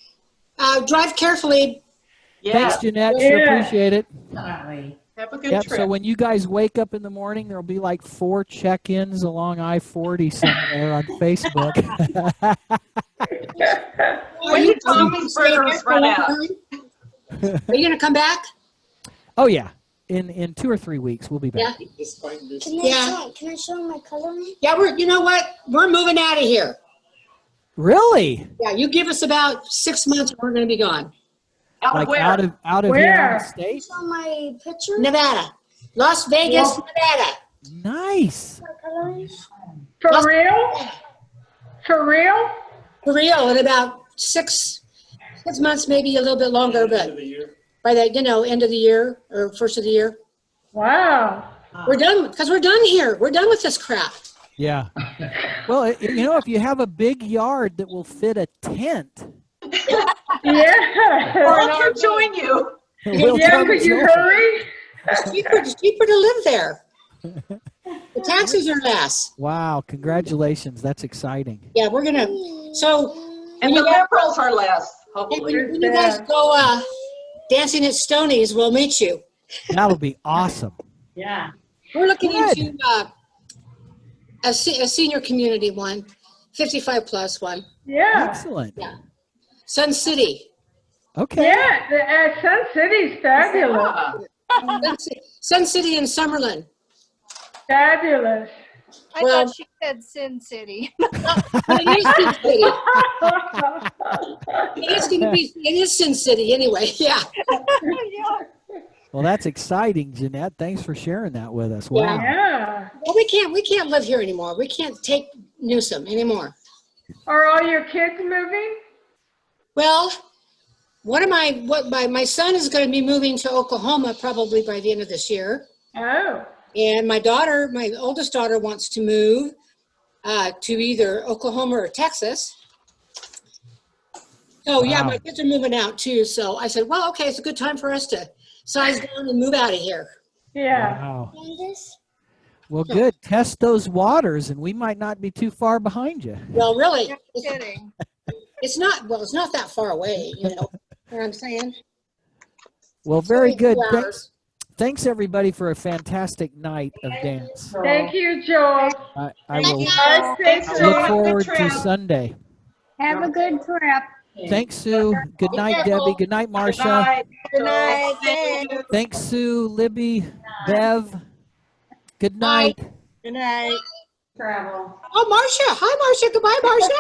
Drive carefully. Yeah. Thanks, Jeanette. Sure Yeah. appreciate it. Definitely. Have a good Yep. trip. So when you guys wake up in the morning, there'll be like 4 check-ins along I-40 somewhere on Facebook. When did Tommy's burgers run out? Are you gonna come back? Oh yeah. In 2 or 3 weeks, we'll be back. Yeah. Despite this, Can I show my coloring? Yeah, you know what? We're moving out of here. Really? Yeah, you give us about 6 months and we're gonna be gone. Out Like of where? out of Where? here out of state? Show my picture. Nevada. Las Vegas, Nevada. Nice. For real? For real? For real, in about 6 months, maybe a little bit longer, but by the end of the year or first of the year. Wow. We're done because we're done here. We're done with this crap. Yeah. Well, if you have a big yard that will fit a tent, Yeah. I'll come join you. we'll Yeah, come could you join. hurry? It's cheaper to live there. The taxes are less. Wow, congratulations. That's exciting. Yeah, we're gonna. So And the liberals are less, hopefully. when you guys go dancing at Stoney's, we'll meet you. That'll be awesome. Yeah. We're looking Good. into a senior community one, 55 plus one. Yeah. Excellent. Yeah. Sun City. Okay. Yeah, Sun City's fabulous. Yeah. Sun City in Summerlin. Fabulous. I Well- thought she said Sin City. It is Sin City. It is Sin City anyway. Yeah. Yeah. Well, that's exciting, Jeanette. Thanks for sharing that with us. Wow. Yeah. Well, we can't live here anymore. We can't take Newsom anymore. Are all your kids moving? Well, my son is going to be moving to Oklahoma probably by the end of this year. Oh. And my oldest daughter wants to move to either Oklahoma or Texas. So yeah, Wow. my kids are moving out too. So I said, well, okay, it's a good time for us to size down and move out of here. Yeah. Wow. Well, good. Test those waters, and we might not be too far behind you. Well, really, No kidding. it's not that far away, you know what I'm saying? Well, very Only good. 2 hours. Thanks, everybody, for a fantastic night of dance. Thank you, Joel. I will Drive safely. look forward to Sunday. Have a good trip. Thanks, Sue. Good night, Debbie. Good night, Marcia. Bye. Good night. Thanks. Thanks, Sue, Libby, Bev. Good night. Good night. Travel. Oh, Marcia. Hi, Marcia. Goodbye, Marcia.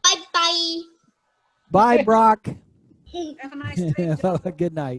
Bye-bye. Bye, Brock. Have a nice day. Good night.